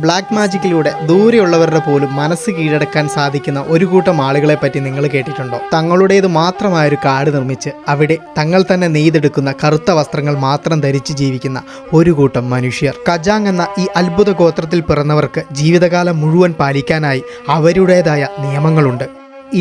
Black മാജിക്കിലൂടെ ദൂരെയുള്ളവരുടെ പോലും മനസ്സ് കീഴടക്കാൻ സാധിക്കുന്ന ഒരു കൂട്ടം ആളുകളെ പറ്റി നിങ്ങൾ കേട്ടിട്ടുണ്ടോ? തങ്ങളുടേത് മാത്രമായൊരു കാട് നിർമ്മിച്ച് അവിടെ തങ്ങൾ തന്നെ നെയ്തെടുക്കുന്ന കറുത്ത വസ്ത്രങ്ങൾ മാത്രം ധരിച്ച് ജീവിക്കുന്ന ഒരു കൂട്ടം മനുഷ്യർ. കജാങ് എന്ന ഈ അത്ഭുത ഗോത്രത്തിൽ പിറന്നവർക്ക് ജീവിതകാലം മുഴുവൻ പാലിക്കാനായി അവരുടേതായ നിയമങ്ങളുണ്ട്.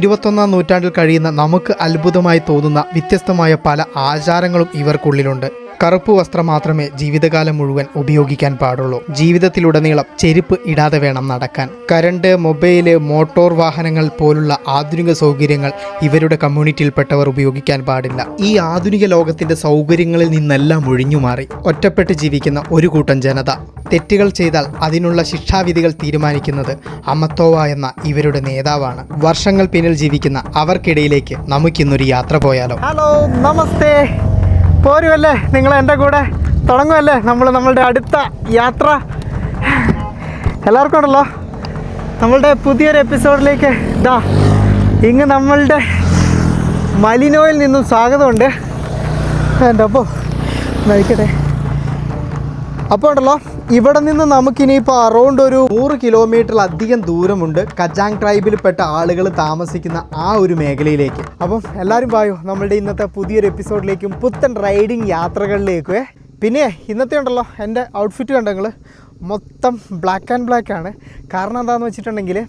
21-ാം നൂറ്റാണ്ടിൽ കഴിയുന്ന നമുക്ക് അത്ഭുതമായി തോന്നുന്ന വ്യത്യസ്തമായ പല ആചാരങ്ങളും ഇവർക്കുള്ളിലുണ്ട്. കറുപ്പ് വസ്ത്രം മാത്രമേ ജീവിതകാലം മുഴുവൻ ഉപയോഗിക്കാൻ പാടുള്ളൂ. ജീവിതത്തിലുടനീളം ചെരുപ്പ് ഇടാതെ വേണം നടക്കാൻ. കരണ്ട്, മൊബൈല്, മോട്ടോർ വാഹനങ്ങൾ പോലുള്ള ആധുനിക സൗകര്യങ്ങൾ ഇവരുടെ കമ്മ്യൂണിറ്റിയിൽപ്പെട്ടവർ ഉപയോഗിക്കാൻ പാടില്ല. ഈ ആധുനിക ലോകത്തിന്റെ സൗകര്യങ്ങളിൽ നിന്നെല്ലാം ഒഴിഞ്ഞുമാറി ഒറ്റപ്പെട്ട് ജീവിക്കുന്ന ഒരു കൂട്ടം ജനത. തെറ്റുകൾ ചെയ്താൽ അതിനുള്ള ശിക്ഷാവിധികൾ തീരുമാനിക്കുന്നത് അമത്തോവ എന്ന ഇവരുടെ നേതാവാണ്. വർഷങ്ങൾ പിന്നിൽ ജീവിക്കുന്ന അവർക്കിടയിലേക്ക് നമുക്കിന്നൊരു യാത്ര പോയാലോ? ഹലോ, നമസ്തേ. പോരുമല്ലേ നിങ്ങൾ എൻ്റെ കൂടെ? തുടങ്ങുമല്ലേ നമ്മളുടെ അടുത്ത യാത്ര? എല്ലാവർക്കും ഉണ്ടല്ലോ നമ്മളുടെ പുതിയൊരു എപ്പിസോഡിലേക്ക്. ഇങ്ങ് നമ്മളുടെ മലിനോയിൽ നിന്നും സ്വാഗതമുണ്ട്. എൻ്റെ അപ്പോൾ നയിക്കട്ടെ. അപ്പോൾ ഉണ്ടല്ലോ ഇവിടെ നിന്ന് നമുക്കിനിയിപ്പോൾ അറൗണ്ട് ഒരു 100 കിലോമീറ്ററിലധികം ദൂരമുണ്ട് കജാങ് ട്രൈബിൽപ്പെട്ട ആളുകൾ താമസിക്കുന്ന ആ ഒരു മേഖലയിലേക്ക്. അപ്പം എല്ലാവരും പായോ നമ്മളുടെ ഇന്നത്തെ പുതിയൊരു എപ്പിസോഡിലേക്കും പുത്തൻ റൈഡിങ് യാത്രകളിലേക്കും. പിന്നെ ഇന്നത്തെ ഉണ്ടല്ലോ എൻ്റെ ഔട്ട്ഫിറ്റ് കണ്ടോ നിങ്ങൾ? മൊത്തം ബ്ലാക്ക് ആൻഡ് ബ്ലാക്ക് ആണ്. കാരണം എന്താണെന്ന് വെച്ചിട്ടുണ്ടെങ്കിൽ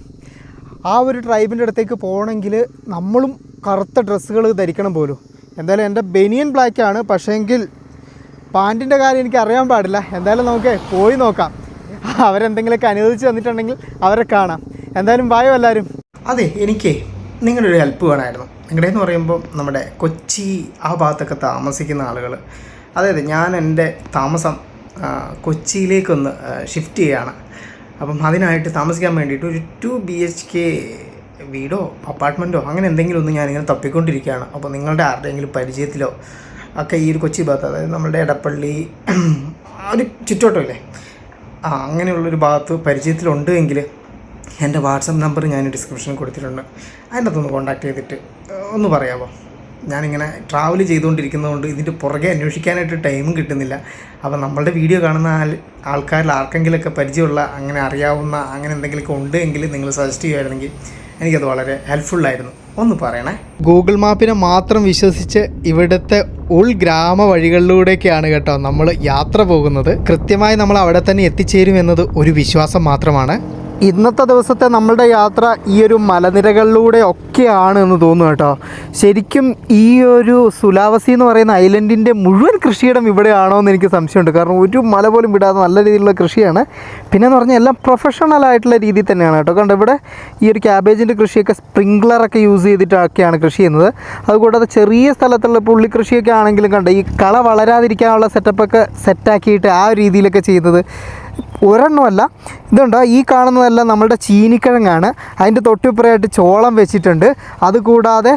ആ ഒരു ട്രൈബിൻ്റെ അടുത്തേക്ക് പോകണമെങ്കിൽ നമ്മളും കറുത്ത ഡ്രസ്സുകൾ ധരിക്കണം പോലും. എന്തായാലും എൻ്റെ ബനിയൻ ബ്ലാക്കാണ്, പക്ഷേങ്കിൽ പാൻറ്റിൻ്റെ കാര്യം എനിക്ക് അറിയാൻ പാടില്ല. എന്തായാലും നമുക്ക് പോയി നോക്കാം. അവരെന്തെങ്കിലുമൊക്കെ അനുവദിച്ച് തന്നിട്ടുണ്ടെങ്കിൽ അവരെ കാണാം. എന്തായാലും വായോ എല്ലാവരും. അതെ, എനിക്ക് നിങ്ങളുടെ ഒരു ഹെൽപ്പ് വേണമായിരുന്നു. നിങ്ങളുടെയെന്ന് പറയുമ്പോൾ നമ്മുടെ കൊച്ചി ആ ഭാഗത്തൊക്കെ താമസിക്കുന്ന ആളുകൾ. അതായത് ഞാൻ എൻ്റെ താമസം കൊച്ചിയിലേക്കൊന്ന് ഷിഫ്റ്റ് ചെയ്യുകയാണ്. അപ്പം അതിനായിട്ട് താമസിക്കാൻ വേണ്ടിയിട്ട് ഒരു 2 BHK വീടോ അപ്പാർട്ട്മെൻറ്റോ അങ്ങനെ എന്തെങ്കിലും ഒന്ന് ഞാനിങ്ങനെ തപ്പിക്കൊണ്ടിരിക്കുകയാണ്. അപ്പോൾ നിങ്ങളുടെ ആരുടെയെങ്കിലും പരിചയത്തിലോ ഒക്കെ ഈ ഒരു കൊച്ചി ഭാഗത്ത്, അതായത് നമ്മളുടെ എടപ്പള്ളി ഒരു ചുറ്റോട്ടമില്ലേ, അങ്ങനെയുള്ളൊരു ഭാഗത്ത് പരിചയത്തിലുണ്ട് എങ്കിൽ എൻ്റെ വാട്സപ്പ് നമ്പർ ഞാൻ ഡിസ്ക്രിപ്ഷനിൽ കൊടുത്തിട്ടുണ്ട്. അതിൻ്റെ അകത്തൊന്ന് കോൺടാക്ട് ചെയ്തിട്ട് ഒന്ന് പറയാമോ? ഞാനിങ്ങനെ ട്രാവൽ ചെയ്തുകൊണ്ടിരിക്കുന്നതുകൊണ്ട് ഇതിൻ്റെ പുറകെ അന്വേഷിക്കാനായിട്ട് ടൈമും കിട്ടുന്നില്ല. അപ്പോൾ നമ്മളുടെ വീഡിയോ കാണുന്ന ആൾക്കാരിൽ ആർക്കെങ്കിലുമൊക്കെ പരിചയമുള്ള അങ്ങനെ അറിയാവുന്ന അങ്ങനെ എന്തെങ്കിലുമൊക്കെ ഉണ്ട് എങ്കിൽ നിങ്ങൾ സജസ്റ്റ് ചെയ്യുമായിരുന്നെങ്കിൽ എനിക്കത് വളരെ ഹെൽപ്ഫുള്ളായിരുന്നു. ഒന്ന് പറയണേ. ഗൂഗിൾ മാപ്പിനെ മാത്രം വിശ്വസിച്ച് ഇവിടുത്തെ ഉൾഗ്രാമ വഴികളിലൂടെയൊക്കെയാണ് കേട്ടോ നമ്മൾ യാത്ര പോകുന്നത്. കൃത്യമായി നമ്മൾ അവിടെ തന്നെ എത്തിച്ചേരുമെന്നത് ഒരു വിശ്വാസം മാത്രമാണ്. ഇന്നത്തെ ദിവസത്തെ നമ്മളുടെ യാത്ര ഈ ഒരു മലനിരകളിലൂടെ ഒക്കെയാണ് എന്ന് തോന്നുന്നു കേട്ടോ. ശരിക്കും ഈ ഒരു സുലാവസി എന്ന് പറയുന്ന ഐലൻഡിൻ്റെ മുഴുവൻ കൃഷിയിടം ഇവിടെയാണോ എന്ന് എനിക്ക് സംശയമുണ്ട്. കാരണം ഒരു മല പോലും വിടാതെ നല്ല രീതിയിലുള്ള കൃഷിയാണ്. പിന്നെയെന്ന് പറഞ്ഞാൽ എല്ലാം പ്രൊഫഷണൽ ആയിട്ടുള്ള രീതിയിൽ തന്നെയാണ് കേട്ടോ. കണ്ടോ ഇവിടെ ഈ ഒരു ക്യാബേജിൻ്റെ കൃഷിയൊക്കെ സ്പ്രിംഗ്ലറൊക്കെ യൂസ് ചെയ്തിട്ടൊക്കെയാണ് കൃഷി ചെയ്യുന്നത്. അതുകൂടാതെ ചെറിയ സ്ഥലത്തുള്ള പുള്ളി കൃഷിയൊക്കെ ആണെങ്കിലും കണ്ടോ ഈ കള വളരാതിരിക്കാനുള്ള സെറ്റപ്പൊക്കെ സെറ്റാക്കിയിട്ട് ആ രീതിയിലൊക്കെ ചെയ്യുന്നത് ഒരെണ്ണമല്ല. ഇതുണ്ടോ ഈ കാണുന്നതെല്ലാം നമ്മളുടെ ചീനിക്കിഴങ്ങാണ്. അതിൻ്റെ തൊട്ടിപ്പുറയായിട്ട് ചോളം വെച്ചിട്ടുണ്ട്. അതുകൂടാതെ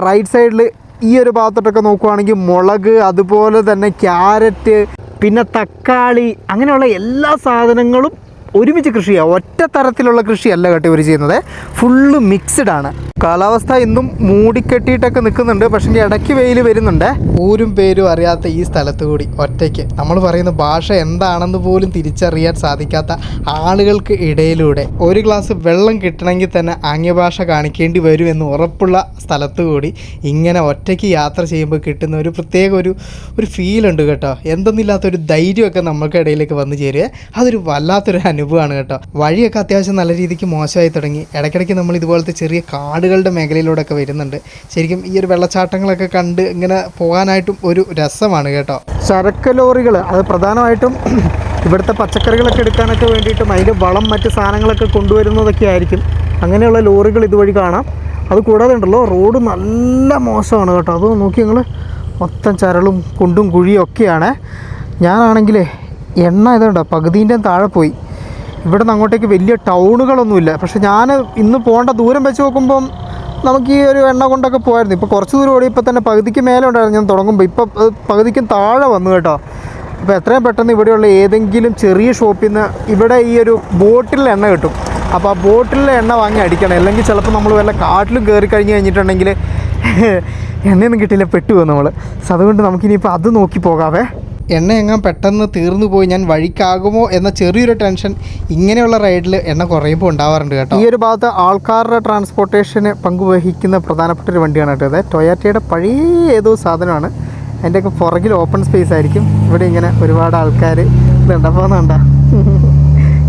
റൈറ്റ് സൈഡിൽ ഈ ഒരു ഭാഗത്തോട്ടൊക്കെ നോക്കുവാണെങ്കിൽ മുളക്, അതുപോലെ തന്നെ ക്യാരറ്റ്, പിന്നെ തക്കാളി, അങ്ങനെയുള്ള എല്ലാ സാധനങ്ങളും ഒരുമിച്ച് കൃഷി ചെയ്യുക. ഒറ്റ തരത്തിലുള്ള കൃഷിയല്ല കേട്ടോ ഇവർ ചെയ്യുന്നത്, ഫുള്ള് മിക്സ്ഡ് ആണ്. കാലാവസ്ഥ ഇന്നും മൂടിക്കെട്ടിയിട്ടൊക്കെ നിൽക്കുന്നുണ്ട്, പക്ഷേ ഇടയ്ക്ക് വെയിൽ വരുന്നുണ്ട്. ഊരും പേരും അറിയാത്ത ഈ സ്ഥലത്ത് കൂടി ഒറ്റയ്ക്ക് നമ്മൾ പറയുന്ന ഭാഷ എന്താണെന്ന് പോലും തിരിച്ചറിയാൻ സാധിക്കാത്ത ആളുകൾക്ക് ഇടയിലൂടെ ഒരു ഗ്ലാസ് വെള്ളം കിട്ടണമെങ്കിൽ തന്നെ ആംഗ്യഭാഷ കാണിക്കേണ്ടി വരും എന്ന് ഉറപ്പുള്ള സ്ഥലത്ത് കൂടി ഇങ്ങനെ ഒറ്റയ്ക്ക് യാത്ര ചെയ്യുമ്പോൾ കിട്ടുന്ന ഒരു പ്രത്യേക ഒരു ഫീലുണ്ട് കേട്ടോ. എന്തെന്നില്ലാത്തൊരു ധൈര്യമൊക്കെ നമ്മൾക്ക് ഇടയിലേക്ക് വന്നു ചേരുക. അതൊരു വല്ലാത്തൊരു അനുഭവമാണ് കേട്ടോ. വഴിയൊക്കെ അത്യാവശ്യം നല്ല രീതിക്ക് മോശമായി തുടങ്ങി. ഇടയ്ക്കിടയ്ക്ക് നമ്മൾ ഇതുപോലത്തെ ചെറിയ കാടുകളുടെ മേഖലയിലൂടെയൊക്കെ വരുന്നുണ്ട്. ശരിക്കും ഈ ഒരു വെള്ളച്ചാട്ടങ്ങളൊക്കെ കണ്ട് ഇങ്ങനെ പോകാനായിട്ടും ഒരു രസമാണ് കേട്ടോ. ചരക്ക് ലോറികൾ അത് പ്രധാനമായിട്ടും ഇവിടുത്തെ പച്ചക്കറികളൊക്കെ എടുക്കാനൊക്കെ വേണ്ടിയിട്ടും അതിൻ്റെ വളം മറ്റ് സാധനങ്ങളൊക്കെ കൊണ്ടുവരുന്നതൊക്കെ ആയിരിക്കും. അങ്ങനെയുള്ള ലോറികൾ ഇതുവഴി കാണാം. അത് കൂടാതെ ഉണ്ടല്ലോ റോഡ് നല്ല മോശമാണ് കേട്ടോ. അത് നോക്കി നിങ്ങൾ, മൊത്തം ചരളും കുണ്ടും കുഴിയും ഒക്കെയാണ്. ഞാനാണെങ്കിലേ എണ്ണ ഇതുണ്ടോ പകുതിൻ്റെ താഴെ പോയി. ഇവിടെ നിന്ന് അങ്ങോട്ടേക്ക് വലിയ ടൗണുകളൊന്നുമില്ല. പക്ഷേ ഞാൻ ഇന്ന് പോകേണ്ട ദൂരം വെച്ച് നോക്കുമ്പം നമുക്ക് ഈ ഒരു എണ്ണ കൊണ്ടൊക്കെ പോയായിരുന്നു. ഇപ്പോൾ കുറച്ച് ദൂരം ഓടി ഇപ്പോൾ തന്നെ പകുതിക്ക് മേലെ ഉണ്ടായിരുന്നു ഞാൻ തുടങ്ങുമ്പോൾ. ഇപ്പോൾ പകുതിക്കും താഴെ വന്നു കേട്ടോ. അപ്പോൾ എത്രയും പെട്ടെന്ന് ഇവിടെയുള്ള ഏതെങ്കിലും ചെറിയ ഷോപ്പിൽ നിന്ന് ഇവിടെ ഈ ഒരു ബോട്ടിൽ എണ്ണ കിട്ടും. അപ്പോൾ ആ ബോട്ടിലെ എണ്ണ വാങ്ങി അടിക്കണം. അല്ലെങ്കിൽ ചിലപ്പോൾ നമ്മൾ വല്ല കാട്ടിലും കയറി കഴിഞ്ഞ് കഴിഞ്ഞിട്ടുണ്ടെങ്കിൽ എണ്ണയൊന്നും കിട്ടില്ല, പെട്ടുപോകും നമ്മൾ. സോ അതുകൊണ്ട് നമുക്കിനിയിപ്പോൾ അത് നോക്കി പോകാവേ. എണ്ണ എങ്ങാൻ പെട്ടെന്ന് തീർന്നു പോയി ഞാൻ വഴിക്കാകുമോ എന്ന ചെറിയൊരു ടെൻഷൻ ഇങ്ങനെയുള്ള റൈഡിൽ എണ്ണ കുറയുമ്പോൾ ഉണ്ടാവാറുണ്ട് കേട്ടോ. ഈ ഒരു ഭാഗത്ത് ആൾക്കാരുടെ ട്രാൻസ്പോർട്ടേഷന് പങ്കുവഹിക്കുന്ന പ്രധാനപ്പെട്ട ഒരു വണ്ടിയാണ് കേട്ടോ. ഇത് ടൊയാറ്റയുടെ പഴയ ഏതോ സാധനമാണ്. അതിൻ്റെയൊക്കെ പുറകിൽ ഓപ്പൺ സ്പേസ് ആയിരിക്കും. ഇവിടെ ഇങ്ങനെ ഒരുപാട് ആൾക്കാർ ഇതുണ്ട പോകുന്നുണ്ടോ,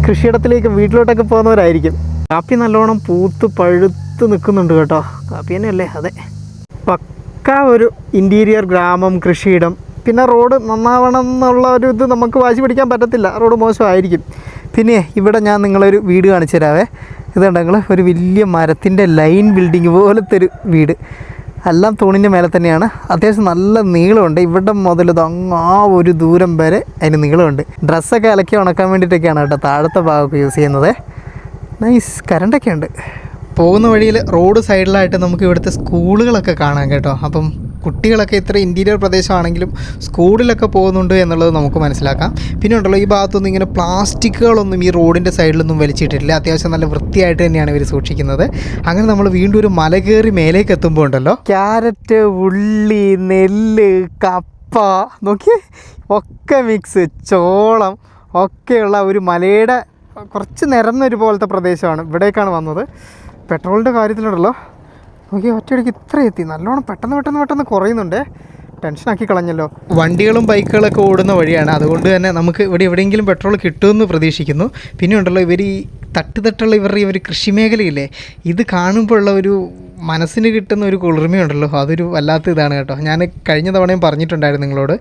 കൃഷിയിടത്തിലേക്ക് വീട്ടിലോട്ടൊക്കെ പോകുന്നവരായിരിക്കും. കാപ്പി നല്ലോണം പൂത്ത് പഴുത്ത് നിൽക്കുന്നുണ്ട് കേട്ടോ. കാപ്പി തന്നെയല്ലേ? അതെ, പക്ക ഒരു ഇൻറ്റീരിയർ ഗ്രാമം, കൃഷിയിടം. പിന്നെ റോഡ് നന്നാവണം എന്നുള്ള ഒരു ഇത് നമുക്ക് വാശി പിടിക്കാൻ പറ്റത്തില്ല, റോഡ് മോശമായിരിക്കും. പിന്നെ ഇവിടെ ഞാൻ നിങ്ങളൊരു വീട് കാണിച്ചു തരാവേ. ഇതുണ്ടെങ്കിൽ ഒരു വലിയ മരത്തിൻ്റെ ലൈൻ ബിൽഡിങ് പോലത്തെ ഒരു വീട്, എല്ലാം തൂണിൻ്റെ മേലെ തന്നെയാണ്. അത്യാവശ്യം നല്ല നീളമുണ്ട്. ഇവിടെ മുതൽ അങ്ങ് ആ ഒരു ദൂരം വരെ അതിന് നീളമുണ്ട്. ഡ്രസ്സൊക്കെ അലക്കി ഉണക്കാൻ വേണ്ടിയിട്ടൊക്കെയാണ് കേട്ടോ താഴത്തെ ഭാഗമൊക്കെ യൂസ് ചെയ്യുന്നത്. നൈസ്, കറണ്ടൊക്കെ ഉണ്ട്. പോകുന്ന വഴിയിൽ റോഡ് സൈഡിലായിട്ട് നമുക്ക് ഇവിടുത്തെ സ്കൂളുകളൊക്കെ കാണാം കേട്ടോ. അപ്പം കുട്ടികളൊക്കെ ഇത്ര ഇൻറ്റീരിയർ പ്രദേശമാണെങ്കിലും സ്കൂളിലൊക്കെ പോകുന്നുണ്ട് എന്നുള്ളത് നമുക്ക് മനസ്സിലാക്കാം. പിന്നെ ഉണ്ടല്ലോ, ഈ ഭാഗത്തൊന്നും ഇങ്ങനെ പ്ലാസ്റ്റിക്കുകളൊന്നും ഈ റോഡിൻ്റെ സൈഡിലൊന്നും വലിച്ചിട്ടില്ല. അത്യാവശ്യം നല്ല വൃത്തിയായിട്ട് തന്നെയാണ് ഇവർ സൂക്ഷിക്കുന്നത്. അങ്ങനെ നമ്മൾ വീണ്ടും ഒരു മല കയറി മേലേക്ക് എത്തുമ്പോൾ ഉണ്ടല്ലോ, ക്യാരറ്റ്, ഉള്ളി, നെല്ല്, കപ്പ നോക്കിയേ, ഒക്കെ മിക്സ്, ചോളം ഒക്കെയുള്ള ഒരു മലയുടെ കുറച്ച് നിരന്നൊരു പോലത്തെ പ്രദേശമാണ്. ഇവിടേക്കാണ് വന്നത്. പെട്രോളിൻ്റെ കാര്യത്തിലുണ്ടല്ലോ നോക്കി, ഒറ്റയടിക്ക് ഇത്ര എത്തി. നല്ലോണം പെട്ടെന്ന് കുറയുന്നുണ്ട്. ടെൻഷനാക്കി കളഞ്ഞല്ലോ. വണ്ടികളും ബൈക്കുകളൊക്കെ ഓടുന്ന വഴിയാണ്, അതുകൊണ്ട് തന്നെ നമുക്ക് ഇവിടെ എവിടെയെങ്കിലും പെട്രോൾ കിട്ടുമെന്ന് പ്രതീക്ഷിക്കുന്നു. പിന്നെ ഉണ്ടല്ലോ, ഇവർ ഈ തട്ടുള്ള ഇവരുടെ ഈ ഒരു കൃഷിമേഖലയില്ലേ, ഇത് കാണുമ്പോഴുള്ള ഒരു മനസ്സിന് കിട്ടുന്ന ഒരു കുളിർമയുണ്ടല്ലോ, അതൊരു വല്ലാത്ത ഇതാണ് കേട്ടോ. ഞാൻ കഴിഞ്ഞ തവണയും പറഞ്ഞിട്ടുണ്ടായിരുന്നു നിങ്ങളോട്,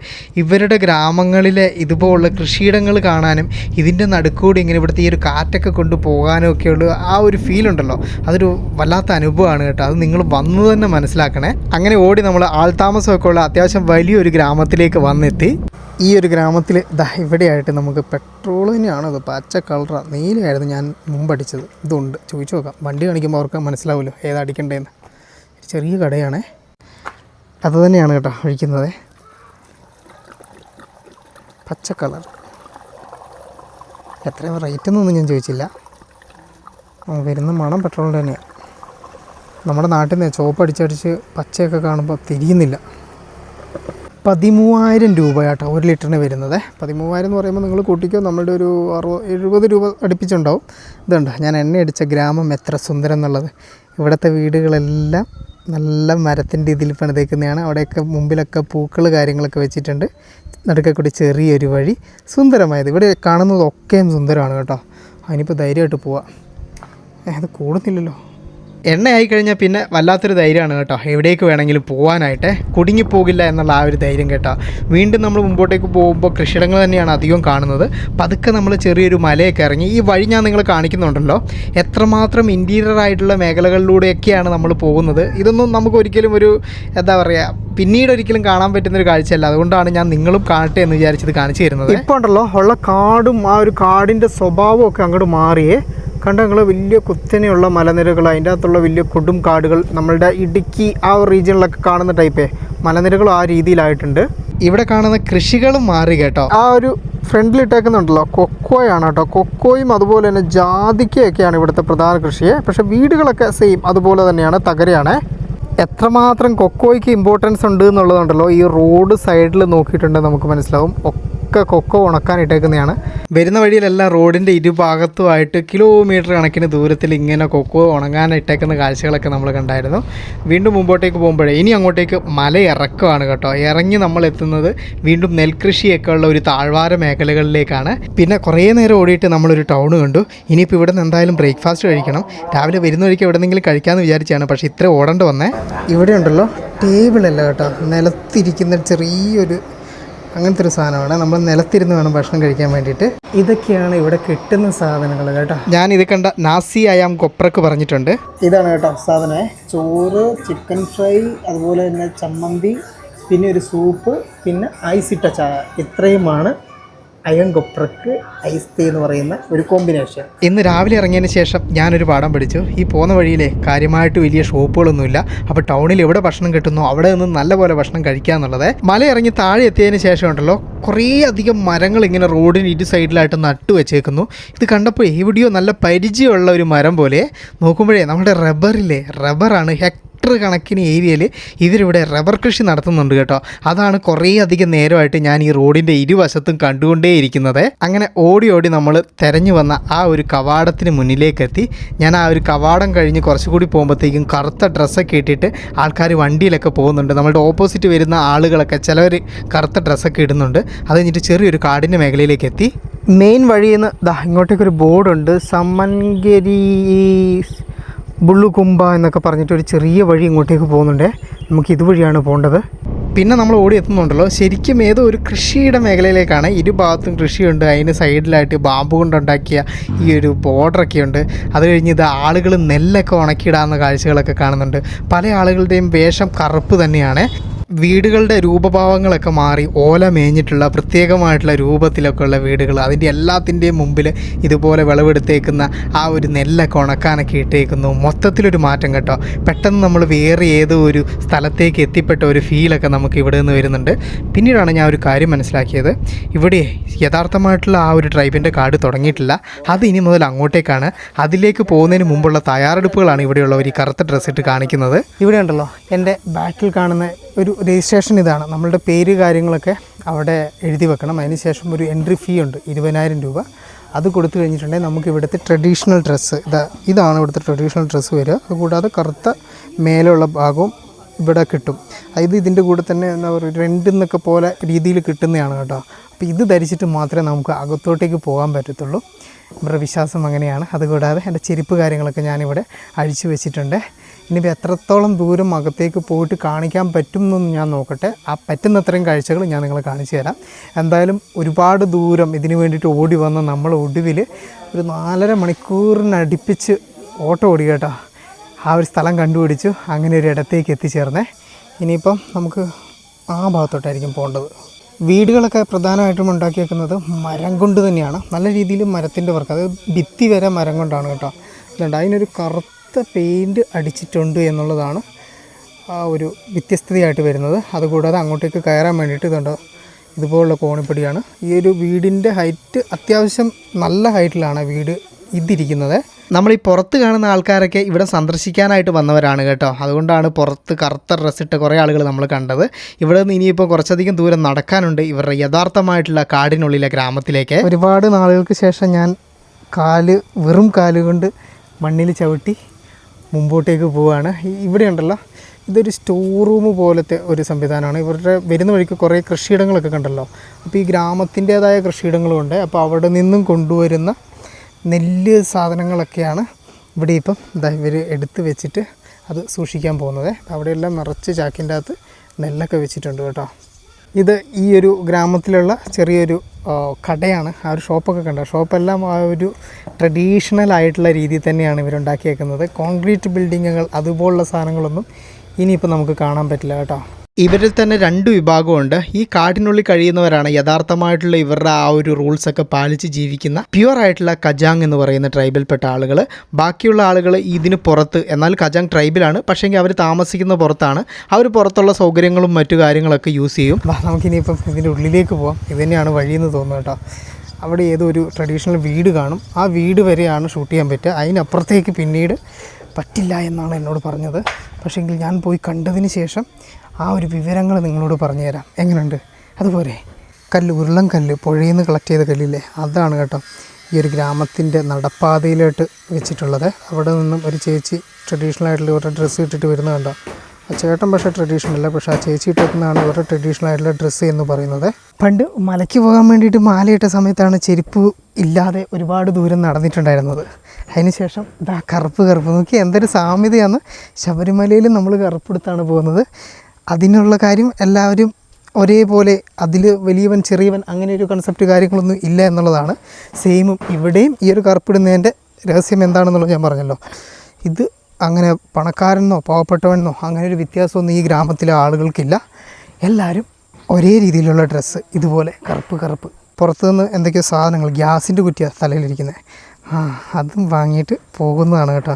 ഇവരുടെ ഗ്രാമങ്ങളിലെ ഇതുപോലുള്ള കൃഷിയിടങ്ങൾ കാണാനും ഇതിൻ്റെ നടുക്കൂടി ഇങ്ങനെ ഇവിടുത്തെ ഈ ഒരു കാറ്റൊക്കെ കൊണ്ട് പോകാനും ഒക്കെയുള്ള ആ ഒരു ഫീലുണ്ടല്ലോ, അതൊരു വല്ലാത്ത അനുഭവമാണ് കേട്ടോ. അത് നിങ്ങൾ വന്നു തന്നെ മനസ്സിലാക്കണേ. അങ്ങനെ ഓടി നമ്മൾ ആൾതാമസമൊക്കെ ഉള്ള അത്യാവശ്യം വലിയൊരു ഗ്രാമത്തിലേക്ക് വന്നെത്തി. ഈ ഒരു ഗ്രാമത്തിൽ ഇവിടെയായിട്ട് നമുക്ക് പെട്രോൾ തന്നെയാണ്. ഇത് പച്ച കളറാണ്, നീലയായിരുന്നു ഞാൻ മുമ്പടിച്ചത്. ഇതുണ്ട്, ചോദിച്ചു നോക്കാം. വണ്ടി കാണിക്കുമ്പോൾ അവർക്ക് മനസ്സിലാവുമല്ലോ ഏതാ അടിക്കേണ്ടതെന്ന്. ചെറിയ കടയാണേ, അത് തന്നെയാണ് കേട്ടോ ഒഴിക്കുന്നത്. പച്ച കളർ. എത്രയും റേറ്റ് എന്നൊന്നും ഞാൻ ചോദിച്ചില്ല. വരുന്ന മണം പെട്രോളിൻ്റെ തന്നെയാണ്. നമ്മുടെ നാട്ടിൽ നിന്ന് ചോപ്പ് അടിച്ചടിച്ച് പച്ചയൊക്കെ കാണുമ്പോൾ തിരിയുന്നില്ല. 13,000 രൂപയാട്ടോ 1 ലിറ്ററിന് വരുന്നത്. 13,000 എന്ന് പറയുമ്പോൾ നിങ്ങൾ കൂട്ടിക്കോ, നമ്മളുടെ ഒരു 70 രൂപ അടുപ്പിച്ചുണ്ടാവും. ഇതുണ്ട് ഞാൻ എണ്ണ അടിച്ച ഗ്രാമം എത്ര സുന്ദരം എന്നുള്ളത്. ഇവിടുത്തെ വീടുകളെല്ലാം നല്ല മരത്തിൻ്റെ ഇതിൽ പണിതേക്കുന്നതാണ്. അവിടെയൊക്കെ മുമ്പിലൊക്കെ പൂക്കൾ കാര്യങ്ങളൊക്കെ വെച്ചിട്ടുണ്ട്. നടുക്കെ കൂടി ചെറിയൊരു വഴി, സുന്ദരമായത്. ഇവിടെ കാണുന്നതൊക്കെയും സുന്ദരമാണ് കേട്ടോ. അതിനിപ്പോൾ ധൈര്യമായിട്ട് പോവാം. അത് കൂടുന്നില്ലല്ലോ. എണ്ണയായി കഴിഞ്ഞാൽ പിന്നെ വല്ലാത്തൊരു ധൈര്യമാണ് കേട്ടോ, എവിടേക്ക് വേണമെങ്കിലും പോകാനായിട്ട്. കുടുങ്ങിപ്പോകില്ല എന്നുള്ള ആ ഒരു ധൈര്യം കേട്ടോ. വീണ്ടും നമ്മൾ മുമ്പോട്ടേക്ക് പോകുമ്പോൾ കൃഷിയിടങ്ങൾ തന്നെയാണ് അധികം കാണുന്നത്. പതുക്കെ നമ്മൾ ചെറിയൊരു മലയൊക്കെ ഇറങ്ങി. ഈ വഴി ഞാൻ നിങ്ങളെ കാണിക്കുന്നുണ്ടല്ലോ, എത്രമാത്രം ഇൻറ്റീരിയർ ആയിട്ടുള്ള മേഖലകളിലൂടെയൊക്കെയാണ് നമ്മൾ പോകുന്നത്. ഇതൊന്നും നമുക്ക് ഒരിക്കലും ഒരു എന്താ പറയുക, പിന്നീട് ഒരിക്കലും കാണാൻ പറ്റുന്നൊരു കാഴ്ചയല്ല. അതുകൊണ്ടാണ് ഞാൻ നിങ്ങളും കാണട്ടെ എന്ന് വിചാരിച്ചത് കാണിച്ചു തരുന്നത്. ഇപ്പോൾ ഉണ്ടല്ലോ ഉള്ള കാടും ആ ഒരു കാടിൻ്റെ സ്വഭാവമൊക്കെ അങ്ങോട്ട് മാറിയേ. കണ്ട നിങ്ങൾ, വലിയ കുത്തനെയുള്ള മലനിരകൾ, അതിൻ്റെ അകത്തുള്ള വലിയ കൊടും കാടുകൾ. നമ്മളുടെ ഇടുക്കി ആ ഒരു റീജിയനിലൊക്കെ കാണുന്ന ടൈപ്പേ മലനിരകളും ആ രീതിയിലായിട്ടുണ്ട്. ഇവിടെ കാണുന്ന കൃഷികളും മാറി കേട്ടോ. ആ ഒരു ഫ്രണ്ടിലിട്ടേക്കുന്നുണ്ടല്ലോ കൊക്കോയാണ് കേട്ടോ. കൊക്കോയും അതുപോലെ തന്നെ ജാതിക്കയൊക്കെയാണ് ഇവിടുത്തെ പ്രധാന കൃഷിയെ. പക്ഷേ വീടുകളൊക്കെ സെയിം അതുപോലെ തന്നെയാണ്, തകരയാണ്. എത്രമാത്രം കൊക്കോയ്ക്ക് ഇമ്പോർട്ടൻസ് ഉണ്ട് എന്നുള്ളതുണ്ടല്ലോ ഈ റോഡ് സൈഡിൽ നോക്കിയിട്ടുണ്ടെങ്കിൽ നമുക്ക് മനസ്സിലാവും. ഒക്കെ കൊക്കോ ഉണക്കാൻ ഇട്ടേക്കുന്നതാണ്. വരുന്ന വഴിയിലെല്ലാം റോഡിൻ്റെ ഇരുഭാഗത്തുമായിട്ട് കിലോമീറ്റർ കണക്കിന് ദൂരത്തിൽ ഇങ്ങനെ കൊക്കോ ഉണങ്ങാൻ ഇട്ടേക്കുന്ന കാഴ്ചകളൊക്കെ നമ്മൾ കണ്ടായിരുന്നു. വീണ്ടും മുമ്പോട്ടേക്ക് പോകുമ്പോഴേ ഇനി അങ്ങോട്ടേക്ക് മല ഇറക്കമാണ് കേട്ടോ. ഇറങ്ങി നമ്മൾ എത്തുന്നത് വീണ്ടും നെൽകൃഷിയൊക്കെ ഉള്ള ഒരു താഴ്വാര മേഖലകളിലേക്കാണ്. പിന്നെ കുറേ നേരം ഓടിയിട്ട് നമ്മളൊരു ടൗൺ കണ്ടു. ഇനിയിപ്പോൾ ഇവിടെ നിന്ന് എന്തായാലും ബ്രേക്ക്ഫാസ്റ്റ് കഴിക്കണം. രാവിലെ വരുന്ന വഴിക്ക് എവിടെയെങ്കിലും കഴിക്കാമെന്ന് വിചാരിച്ചാണ്, പക്ഷേ ഇത്ര ഓടേണ്ടി വന്നേ. ഇവിടെ ഉണ്ടല്ലോ ടേബിളല്ല കേട്ടോ, നിലത്തിരിക്കുന്ന ചെറിയൊരു അങ്ങനത്തെ ഒരു സാധനമാണ്. നമ്മൾ നിലത്തിരുന്ന് വേണം ഭക്ഷണം കഴിക്കാൻ വേണ്ടിയിട്ട്. ഇതൊക്കെയാണ് ഇവിടെ കിട്ടുന്ന സാധനങ്ങൾ കേട്ടോ. ഞാൻ ഇത് കണ്ട നാസി അയാം കൊപ്രക്ക് പറഞ്ഞിട്ടുണ്ട്. ഇതാണ് കേട്ടോ സാധനം. ചോറ്, ചിക്കൻ ഫ്രൈ, അതുപോലെ തന്നെ ചമ്മന്തി, പിന്നെ ഒരു സൂപ്പ്, പിന്നെ ഐസിട്ട ചായ. ഇത്രയുമാണ് അയം കൊപ്രക്ക് ഐസ് ടീ എന്ന് പറയുന്ന ഒരു കോമ്പിനേഷൻ. ഇന്ന് രാവിലെ ഇറങ്ങിയതിന് ശേഷം ഞാനൊരു പാഠം പഠിച്ചു. ഈ പോകുന്ന വഴിയിലെ കാര്യമായിട്ട് വലിയ ഷോപ്പുകളൊന്നുമില്ല. അപ്പോൾ ടൗണിൽ എവിടെ ഭക്ഷണം കിട്ടുന്നോ അവിടെ നിന്ന് നല്ലപോലെ ഭക്ഷണം കഴിക്കുക എന്നുള്ളത്. മല ഇറങ്ങി താഴെ എത്തിയതിന് ശേഷം ഉണ്ടല്ലോ കുറേ അധികം മരങ്ങൾ ഇങ്ങനെ റോഡിന് ഇരു സൈഡിലായിട്ട് നട്ടു വെച്ചേക്കുന്നു. ഇത് കണ്ടപ്പോൾ എവിടെയോ നല്ല പരിചയമുള്ള ഒരു മരം പോലെ. നോക്കുമ്പോഴേ നമ്മുടെ റബ്ബറാണ്. കണക്കിന് ഏരിയയിൽ ഇവരിവിടെ റബ്ബർ കൃഷി നടത്തുന്നുണ്ട് കേട്ടോ. അതാണ് കുറേ അധികം നേരമായിട്ട് ഞാൻ ഈ റോഡിൻ്റെ ഇരുവശത്തും കണ്ടുകൊണ്ടേയിരിക്കുന്നത്. അങ്ങനെ ഓടി ഓടി നമ്മൾ തെരഞ്ഞു വന്ന ആ ഒരു കവാടത്തിന് മുന്നിലേക്കെത്തി. ഞാൻ ആ ഒരു കവാടം കഴിഞ്ഞ് കുറച്ചുകൂടി പോകുമ്പോഴത്തേക്കും കറുത്ത ഡ്രസ്സൊക്കെ ഇട്ടിട്ട് ആൾക്കാർ വണ്ടിയിലൊക്കെ പോകുന്നുണ്ട്. നമ്മളുടെ ഓപ്പോസിറ്റ് വരുന്ന ആളുകളൊക്കെ ചിലവർ കറുത്ത ഡ്രസ്സൊക്കെ ഇടുന്നുണ്ട്. അത് കഴിഞ്ഞിട്ട് ചെറിയൊരു കാടിൻ്റെ മേഖലയിലേക്ക് എത്തി. മെയിൻ വഴിയിൽ നിന്ന് ഇങ്ങോട്ടേക്കൊരു ബോർഡുണ്ട്, സമ്മൻഗിരി ബുള്ളുകുമ്പ എന്നൊക്കെ പറഞ്ഞിട്ടൊരു ചെറിയ വഴി ഇങ്ങോട്ടേക്ക് പോകുന്നുണ്ട്. നമുക്ക് ഇതുവഴിയാണ് പോകേണ്ടത്. പിന്നെ നമ്മൾ ഓടി എത്തുന്നുണ്ടല്ലോ, ശരിക്കും ഏതോ ഒരു കൃഷിയുടെ മേഖലയിലേക്കാണ്. ഇരുഭാഗത്തും കൃഷിയുണ്ട്. അതിന് സൈഡിലായിട്ട് ബാമ്പു കൊണ്ടുണ്ടാക്കിയ ഈ ഒരു ബോർഡറൊക്കെ ഉണ്ട്. അത് കഴിഞ്ഞ് ഇത് ആളുകൾ നെല്ലൊക്കെ ഉണക്കിയിടാവുന്ന കാഴ്ചകളൊക്കെ കാണുന്നുണ്ട്. പല ആളുകളുടെയും വേഷം കറുപ്പ് തന്നെയാണ്. വീടുകളുടെ രൂപഭാവങ്ങളൊക്കെ മാറി ഓല മേഞ്ഞിട്ടുള്ള പ്രത്യേകമായിട്ടുള്ള രൂപത്തിലൊക്കെ ഉള്ള വീടുകൾ, അതിൻ്റെ എല്ലാത്തിൻ്റെയും മുമ്പിൽ ഇതുപോലെ വിളവെടുത്തേക്കുന്ന ആ ഒരു നെല്ലൊക്കെ ഉണക്കാനൊക്കെ ഇട്ടേക്കുന്നു. മൊത്തത്തിലൊരു മാറ്റം കേട്ടോ. പെട്ടെന്ന് നമ്മൾ വേറെ ഏതോ ഒരു സ്ഥലത്തേക്ക് എത്തിപ്പെട്ട ഒരു ഫീലൊക്കെ നമുക്ക് ഇവിടെ നിന്ന് വരുന്നുണ്ട്. പിന്നീടാണ് ഞാൻ ഒരു കാര്യം മനസ്സിലാക്കിയത്, ഇവിടെ യഥാർത്ഥമായിട്ടുള്ള ആ ഒരു ട്രൈബിൻ്റെ കാർഡ് തുടങ്ങിയിട്ടില്ല. അത് ഇനി മുതൽ അങ്ങോട്ടേക്കാണ്. അതിലേക്ക് പോകുന്നതിന് മുമ്പുള്ള തയ്യാറെടുപ്പുകളാണ് ഇവിടെയുള്ളവർ ഈ കറുത്ത ഡ്രസ്സ് ഇട്ട് കാണിക്കുന്നത്. ഇവിടെ ഉണ്ടല്ലോ എൻ്റെ ബാക്കിൽ കാണുന്ന ഒരു രജിസ്ട്രേഷൻ ഇതാണ്. നമ്മളുടെ പേര് കാര്യങ്ങളൊക്കെ അവിടെ എഴുതി വെക്കണം. അതിന് ശേഷം ഒരു എൻട്രി ഫീ ഉണ്ട് 20,000 രൂപ. അത് കൊടുത്തു കഴിഞ്ഞിട്ടുണ്ടെങ്കിൽ നമുക്ക് ഇവിടുത്തെ ട്രഡീഷണൽ ഡ്രസ്സ് ഇതാണ് ഇവിടുത്തെ ട്രഡീഷണൽ ഡ്രസ്സ് വരിക. അതുകൂടാതെ കറുത്ത മേലുള്ള ഭാഗവും ഇവിടെ കിട്ടും. ഇത് ഇതിൻ്റെ കൂടെ തന്നെ എന്താ പറയുക, റെൻ്റ് പോലെ രീതിയിൽ കിട്ടുന്നതാണ് കേട്ടോ. അപ്പോൾ ഇത് ധരിച്ചിട്ട് മാത്രമേ നമുക്ക് അകത്തോട്ടേക്ക് പോകാൻ പറ്റത്തുള്ളൂ. നമ്മുടെ വിശ്വാസം അങ്ങനെയാണ്. അതുകൂടാതെ എൻ്റെ ചെരുപ്പ് കാര്യങ്ങളൊക്കെ ഞാനിവിടെ അഴിച്ചു വെച്ചിട്ടുണ്ട്. ഇനിയിപ്പോൾ എത്രത്തോളം ദൂരം അകത്തേക്ക് പോയിട്ട് കാണിക്കാൻ പറ്റും എന്നൊന്ന് ഞാൻ നോക്കട്ടെ. ആ പറ്റുന്നത്രയും കാഴ്ചകൾ ഞാൻ നിങ്ങളെ കാണിച്ചു തരാം. എന്തായാലും ഒരുപാട് ദൂരം ഇതിന് വേണ്ടിയിട്ട് ഓടി വന്ന് നമ്മൾ ഒടുവിൽ ഒരു 4.5 മണിക്കൂറിനടുപ്പിച്ച് ഓട്ടോ ഓടി കേട്ടോ. ആ ഒരു സ്ഥലം കണ്ടുപിടിച്ചു. അങ്ങനെ ഒരു ഇടത്തേക്ക് എത്തിച്ചേർന്നേ. ഇനിയിപ്പം നമുക്ക് ആ ഭാഗത്തോട്ടായിരിക്കും പോകേണ്ടത്. വീടുകളൊക്കെ പ്രധാനമായിട്ടും ഉണ്ടാക്കി വെക്കുന്നത് മരം കൊണ്ട് തന്നെയാണ്. നല്ല രീതിയിൽ മരത്തിൻ്റെ വർക്ക്, അത് ഭിത്തി വരെ മരം കൊണ്ടാണ് കേട്ടോ. അതുകൊണ്ട് അതിനൊരു കറുത്ത പെയിൻറ്റ് അടിച്ചിട്ടുണ്ട് എന്നുള്ളതാണ് ആ ഒരു വ്യത്യസ്തതയായിട്ട് വരുന്നത്. അതുകൂടാതെ അങ്ങോട്ടേക്ക് കയറാൻ വേണ്ടിയിട്ട് ഇതുണ്ടോ ഇതുപോലുള്ള കോണിപ്പടിയാണ്. ഈ ഒരു വീടിൻ്റെ ഹൈറ്റ് അത്യാവശ്യം നല്ല ഹൈറ്റിലാണ് വീട് ഇതിരിക്കുന്നത്. നമ്മൾ ഈ പുറത്ത് കാണുന്ന ആൾക്കാരൊക്കെ ഇവിടെ സന്ദർശിക്കാനായിട്ട് വന്നവരാണ് കേട്ടോ. അതുകൊണ്ടാണ് പുറത്ത് കറുത്ത ഡ്രസ്സിട്ട് കുറേ ആളുകൾ നമ്മൾ കണ്ടത്. ഇവിടെ നിന്ന് ഇനിയിപ്പോൾ കുറച്ചധികം ദൂരം നടക്കാനുണ്ട് ഇവരുടെ യഥാർത്ഥമായിട്ടുള്ള കാടിനുള്ളിലെ ഗ്രാമത്തിലേക്ക്. ഒരുപാട് നാളുകൾക്ക് ശേഷം ഞാൻ വെറും കാലുകൊണ്ട് മണ്ണിൽ ചവിട്ടി മുമ്പോട്ടേക്ക് പോവുകയാണ്. ഇവിടെ ഉണ്ടല്ലോ, ഇതൊരു സ്റ്റോർ റൂം പോലത്തെ ഒരു സംവിധാനമാണ്. ഇവരുടെ വരുന്ന വഴിക്ക് കുറേ കൃഷിയിടങ്ങളൊക്കെ കണ്ടല്ലോ. അപ്പോൾ ഈ ഗ്രാമത്തിൻ്റേതായ കൃഷിയിടങ്ങളുണ്ട്. അപ്പോൾ അവിടെ നിന്നും കൊണ്ടുവരുന്ന നെല്ല് സാധനങ്ങളൊക്കെയാണ് ഇവിടെ ഇപ്പം ഇവർ എടുത്ത് വെച്ചിട്ട് അത് സൂക്ഷിക്കാൻ പോകുന്നത്. അവിടെയെല്ലാം നിറച്ച് ചാക്കിൻ്റെ അകത്ത് നെല്ലൊക്കെ വെച്ചിട്ടുണ്ട് കേട്ടോ. ഇത് ഈ ഒരു ഗ്രാമത്തിലുള്ള ചെറിയൊരു കടയാണ്. ആ ഒരു ഷോപ്പൊക്കെ കണ്ട ഷോപ്പെല്ലാം ആ ഒരു ട്രഡീഷണൽ ആയിട്ടുള്ള രീതിയിൽ തന്നെയാണ് ഇവരുണ്ടാക്കിയേക്കുന്നത്. കോൺക്രീറ്റ് ബിൽഡിങ്ങുകൾ അതുപോലുള്ള സാധനങ്ങളൊന്നും ഇനിയിപ്പോൾ നമുക്ക് കാണാൻ പറ്റില്ല കേട്ടോ. ഇവരിൽ തന്നെ 2 വിഭാഗമുണ്ട്. ഈ കാടിനുള്ളിൽ കഴിയുന്നവരാണ് യഥാർത്ഥമായിട്ടുള്ള ഇവരുടെ ആ ഒരു റൂൾസൊക്കെ പാലിച്ച് ജീവിക്കുന്ന പ്യുവർ ആയിട്ടുള്ള കജാങ് എന്ന് പറയുന്ന ട്രൈബിൽപ്പെട്ട ആളുകൾ. ബാക്കിയുള്ള ആളുകൾ ഇതിന് പുറത്ത്, എന്നാൽ കജാങ് ട്രൈബിലാണ്, പക്ഷേങ്കിൽ അവർ താമസിക്കുന്ന പുറത്താണ്. അവർ പുറത്തുള്ള സൗകര്യങ്ങളും മറ്റു കാര്യങ്ങളൊക്കെ യൂസ് ചെയ്യും. നമുക്കിനിയിപ്പം ഇതിൻ്റെ ഉള്ളിലേക്ക് പോകാം. ഇത് തന്നെയാണ് വഴിയെന്ന് തോന്നുന്നു കേട്ടോ. അവിടെ ഏതോ ഒരു ട്രഡീഷണൽ വീട് കാണും. ആ വീട് വരെയാണ് ഷൂട്ട് ചെയ്യാൻ പറ്റുക. അതിനപ്പുറത്തേക്ക് പിന്നീട് പറ്റില്ല എന്നാണ് എന്നോട് പറഞ്ഞത്. പക്ഷേങ്കിൽ ഞാൻ പോയി കണ്ടതിന് ശേഷം ആ ഒരു വിവരങ്ങൾ നിങ്ങളോട് പറഞ്ഞു തരാം. എങ്ങനെയുണ്ട്? അതുപോലെ ഉരുളൻ കല്ല്, പുഴയിൽ നിന്ന് കളക്ട് ചെയ്ത കല്ലില്ലേ, അതാണ് കേട്ടോ ഈ ഒരു ഗ്രാമത്തിൻ്റെ നടപ്പാതയിലോട്ട് വെച്ചിട്ടുള്ളത്. അവിടെ നിന്നും ഒരു ചേച്ചി ട്രഡീഷണൽ ആയിട്ടുള്ള ഇവരുടെ ഡ്രസ്സ് ഇട്ടിട്ട് വരുന്നത് കണ്ടോ. ആ ചേട്ടൻ പക്ഷേ ട്രഡീഷണൽ അല്ല, പക്ഷേ ആ ചേച്ചി ഇട്ടിരിക്കുന്നതാണ് ഇവരുടെ ട്രഡീഷണൽ ആയിട്ടുള്ള ഡ്രസ്സ് എന്ന് പറയുന്നത്. പണ്ട് മലയ്ക്ക് പോകാൻ വേണ്ടിയിട്ട് മാലയിട്ട സമയത്താണ് ചെരുപ്പ് ഇല്ലാതെ ഒരുപാട് ദൂരം നടന്നിട്ടുണ്ടായിരുന്നത്. അതിനുശേഷം കറുപ്പ് നോക്കി എന്തൊരു സാമ്യതയാണ്. ശബരിമലയിൽ നമ്മൾ കറുപ്പെടുത്താണ് പോകുന്നത്. അതിനുള്ള കാര്യം എല്ലാവരും ഒരേപോലെ, അതിൽ വലിയവൻ ചെറിയവൻ അങ്ങനെ ഒരു കൺസെപ്റ്റ് കാര്യങ്ങളൊന്നും ഇല്ല എന്നുള്ളതാണ്. സെയിമും ഇവിടെയും ഈ ഒരു കറുപ്പിടുന്നതിൻ്റെ രഹസ്യം എന്താണെന്നുള്ളത് ഞാൻ പറഞ്ഞല്ലോ. ഇത് അങ്ങനെ പണക്കാരനോ പാവപ്പെട്ടവനെന്നോ അങ്ങനെ ഒരു വ്യത്യാസമൊന്നും ഈ ഗ്രാമത്തിലെ ആളുകൾക്കില്ല. എല്ലാവരും ഒരേ രീതിയിലുള്ള ഡ്രസ്സ്, ഇതുപോലെ കറുപ്പ്. പുറത്തുനിന്ന് എന്തൊക്കെയോ സാധനങ്ങൾ, ഗ്യാസിൻ്റെ കുറ്റിയാണ് തലയിലിരിക്കുന്നത്, അതും വാങ്ങിയിട്ട് പോകുന്നതാണ് കേട്ടോ.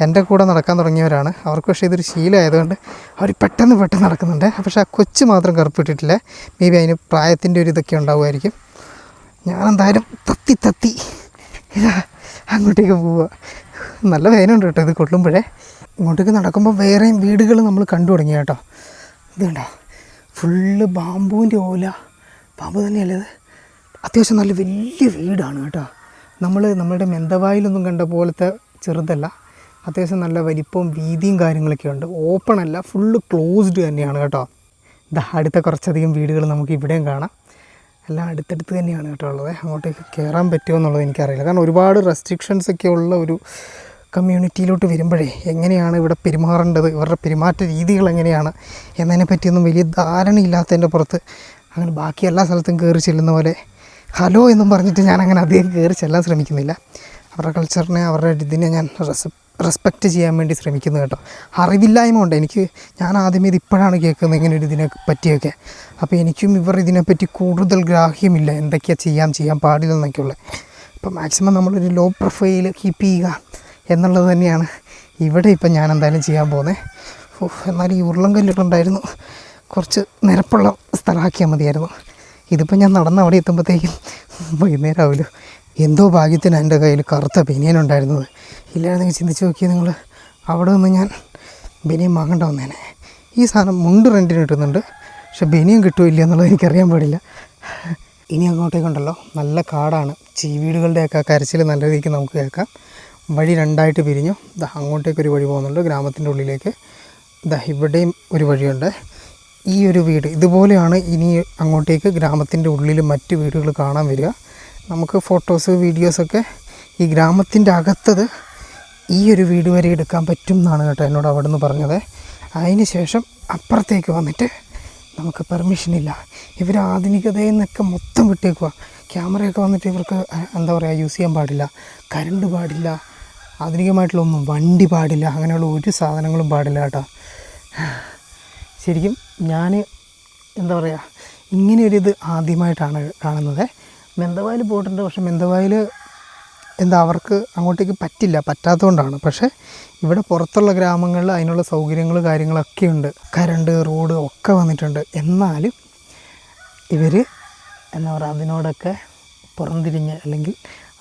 എൻ്റെ കൂടെ നടക്കാൻ തുടങ്ങിയവരാണ്. അവർക്ക് പക്ഷേ ഇതൊരു ശീലമായതുകൊണ്ട് അവർ പെട്ടെന്ന് നടക്കുന്നുണ്ട്. പക്ഷേ ആ കൊച്ചു മാത്രം കറുപ്പിട്ടിട്ടില്ല. മേ ബി അതിന് പ്രായത്തിൻ്റെ ഒരു ഇതൊക്കെ ഉണ്ടാവുമായിരിക്കും. ഞാനെന്തായാലും തത്തി ഇതാ അങ്ങോട്ടേക്ക് പോവുക. നല്ല വേദനയുണ്ട് കേട്ടോ ഇത് കൊള്ളുമ്പോഴേ. ഇങ്ങോട്ടേക്ക് നടക്കുമ്പോൾ വേറെയും വീടുകൾ നമ്മൾ കണ്ടു തുടങ്ങി കേട്ടോ. ഇത് കണ്ടോ, ഫുള്ള് ബാമ്പൂവിൻ്റെ ഓല, ബാമ്പു തന്നെയല്ലേ ഇത്. അത്യാവശ്യം നല്ല വലിയ വീടാണ് കേട്ടോ. നമ്മളുടെ മെന്തവായിലൊന്നും കണ്ട പോലത്തെ ചെറുതല്ല, അത്യാവശ്യം നല്ല വലിപ്പവും വീതിയും കാര്യങ്ങളൊക്കെ ഉണ്ട്. ഓപ്പൺ അല്ല, ഫുള്ള് ക്ലോസ്ഡ് തന്നെയാണ് കേട്ടോ. ഇതാ അടുത്ത കുറച്ചധികം വീടുകൾ നമുക്ക് ഇവിടെയും കാണാം. എല്ലാം അടുത്തടുത്ത് തന്നെയാണ് കേട്ടോ ഉള്ളത്. അങ്ങോട്ടേക്ക് കയറാൻ പറ്റുമോ എന്നുള്ളത് എനിക്കറിയില്ല. കാരണം ഒരുപാട് റെസ്ട്രിക്ഷൻസ് ഒക്കെ ഉള്ള ഒരു കമ്മ്യൂണിറ്റിയിലോട്ട് വരുമ്പോഴേ എങ്ങനെയാണ് ഇവിടെ പെരുമാറേണ്ടത്, ഇവരുടെ പെരുമാറ്റ രീതികൾ എങ്ങനെയാണ് എന്നതിനെ പറ്റിയൊന്നും വലിയ ധാരണയില്ലാത്തതിൻ്റെ പുറത്ത് അങ്ങനെ ബാക്കി എല്ലാ സ്ഥലത്തും കയറി ചെല്ലുന്ന പോലെ ഹലോ എന്നും പറഞ്ഞിട്ട് ഞാനങ്ങനെ അധികം കയറി ചെല്ലാൻ ശ്രമിക്കുന്നില്ല. അവരുടെ കൾച്ചറിനെ, അവരുടെ ഇതിനെ ഞാൻ റെസ്പെക്റ്റ് ചെയ്യാൻ വേണ്ടി ശ്രമിക്കുന്നു കേട്ടോ. അറിവില്ലായ്മ ഉണ്ട് എനിക്ക്. ഞാൻ ആദ്യമേ ഇത് ഇപ്പോഴാണ് കേൾക്കുന്നത് ഇങ്ങനെ ഒരു ഇതിനെ പറ്റിയൊക്കെ. അപ്പോൾ എനിക്കും ഇവർ ഇതിനെപ്പറ്റി കൂടുതൽ ഗ്രാഹ്യമില്ല, എന്തൊക്കെയാണ് ചെയ്യാൻ പാടില്ലെന്നൊക്കെയുള്ളത്. അപ്പോൾ മാക്സിമം നമ്മളൊരു ലോ പ്രൊഫൈൽ കീപ്പ് ചെയ്യുക എന്നുള്ളത് തന്നെയാണ് ഇവിടെ ഇപ്പം ഞാൻ എന്തായാലും ചെയ്യാൻ പോകുന്നത്. എന്നാൽ ഈ ഉരുളൻകല്ലുകളുണ്ടായിരുന്നു, കുറച്ച് നിരപ്പുള്ള സ്ഥലമാക്കിയാൽ മതിയായിരുന്നു. ഇതിപ്പോൾ ഞാൻ നടന്ന് അവിടെ എത്തുമ്പോഴത്തേക്കും വൈകുന്നേരം ആവില്ല. എന്തോ ഭാഗ്യത്തിന് എൻ്റെ കയ്യിൽ കറുത്ത ബനിയനുണ്ടായിരുന്നത്. ഇല്ലായിരുന്നെങ്കിൽ ചിന്തിച്ച് നോക്കിയാൽ നിങ്ങൾ, അവിടെ നിന്ന് ഞാൻ ബനിയൻ വാങ്ങേണ്ട വന്നേനെ. ഈ സാധനം മുണ്ട് റെൻറ്റിന് കിട്ടുന്നുണ്ട്, പക്ഷെ ബനിയൻ കിട്ടുമോ ഇല്ല എന്നുള്ളത് എനിക്കറിയാൻ പാടില്ല. ഇനി അങ്ങോട്ടേക്കുണ്ടല്ലോ നല്ല കാടാണ്, ചീവീടുകളുടെയൊക്കെ കരച്ചിൽ നല്ല രീതിക്ക് നമുക്ക് കേൾക്കാം. വഴി രണ്ടായിട്ട് പിരിഞ്ഞു. അങ്ങോട്ടേക്കൊരു വഴി പോകുന്നുണ്ട് ഗ്രാമത്തിൻ്റെ ഉള്ളിലേക്ക്. ഇവിടെയും ഒരു വഴിയുണ്ട്. ഈ ഒരു വീട് ഇതുപോലെയാണ് ഇനി അങ്ങോട്ടേക്ക് ഗ്രാമത്തിൻ്റെ ഉള്ളിൽ മറ്റ് വീടുകൾ കാണാൻ വരിക. നമുക്ക് ഫോട്ടോസ് വീഡിയോസൊക്കെ ഈ ഗ്രാമത്തിൻ്റെ അകത്തത് ഈ ഒരു വീട് വരെ എടുക്കാൻ പറ്റും എന്നാണ് കേട്ടോ എന്നോട് അവിടെ നിന്ന് പറഞ്ഞത്. അതിന് ശേഷം അപ്പുറത്തേക്ക് വന്നിട്ട് നമുക്ക് പെർമിഷനില്ല. ഇവർ ആധുനികതയിൽ നിന്നൊക്കെ മൊത്തം വിട്ടേക്കുക. ക്യാമറയൊക്കെ വന്നിട്ട് ഇവർക്ക് എന്താ പറയുക, യൂസ് ചെയ്യാൻ പാടില്ല, കരണ്ട് പാടില്ല, ആധുനികമായിട്ടുള്ള ഒന്നും, വണ്ടി പാടില്ല, അങ്ങനെയുള്ള ഒരു സാധനങ്ങളും പാടില്ല കേട്ടോ. ശരിക്കും ഞാൻ എന്താ പറയുക, ഇങ്ങനെയൊരിത് ആദ്യമായിട്ടാണ് കാണുന്നത്. മെന്തവായിൽ പോയിട്ടുണ്ട്, പക്ഷേ മെന്തവായിൽ അവർക്ക് അങ്ങോട്ടേക്ക് പറ്റാത്തതുകൊണ്ടാണ്. പക്ഷേ ഇവിടെ പുറത്തുള്ള ഗ്രാമങ്ങളിൽ അതിനുള്ള സൗകര്യങ്ങൾ കാര്യങ്ങളൊക്കെ ഉണ്ട്, കരണ്ട്, റോഡ് ഒക്കെ വന്നിട്ടുണ്ട്. എന്നാലും ഇവർ എന്താ പറയുക, അതിനോടൊക്കെ പുറംതിരിഞ്ഞ് അല്ലെങ്കിൽ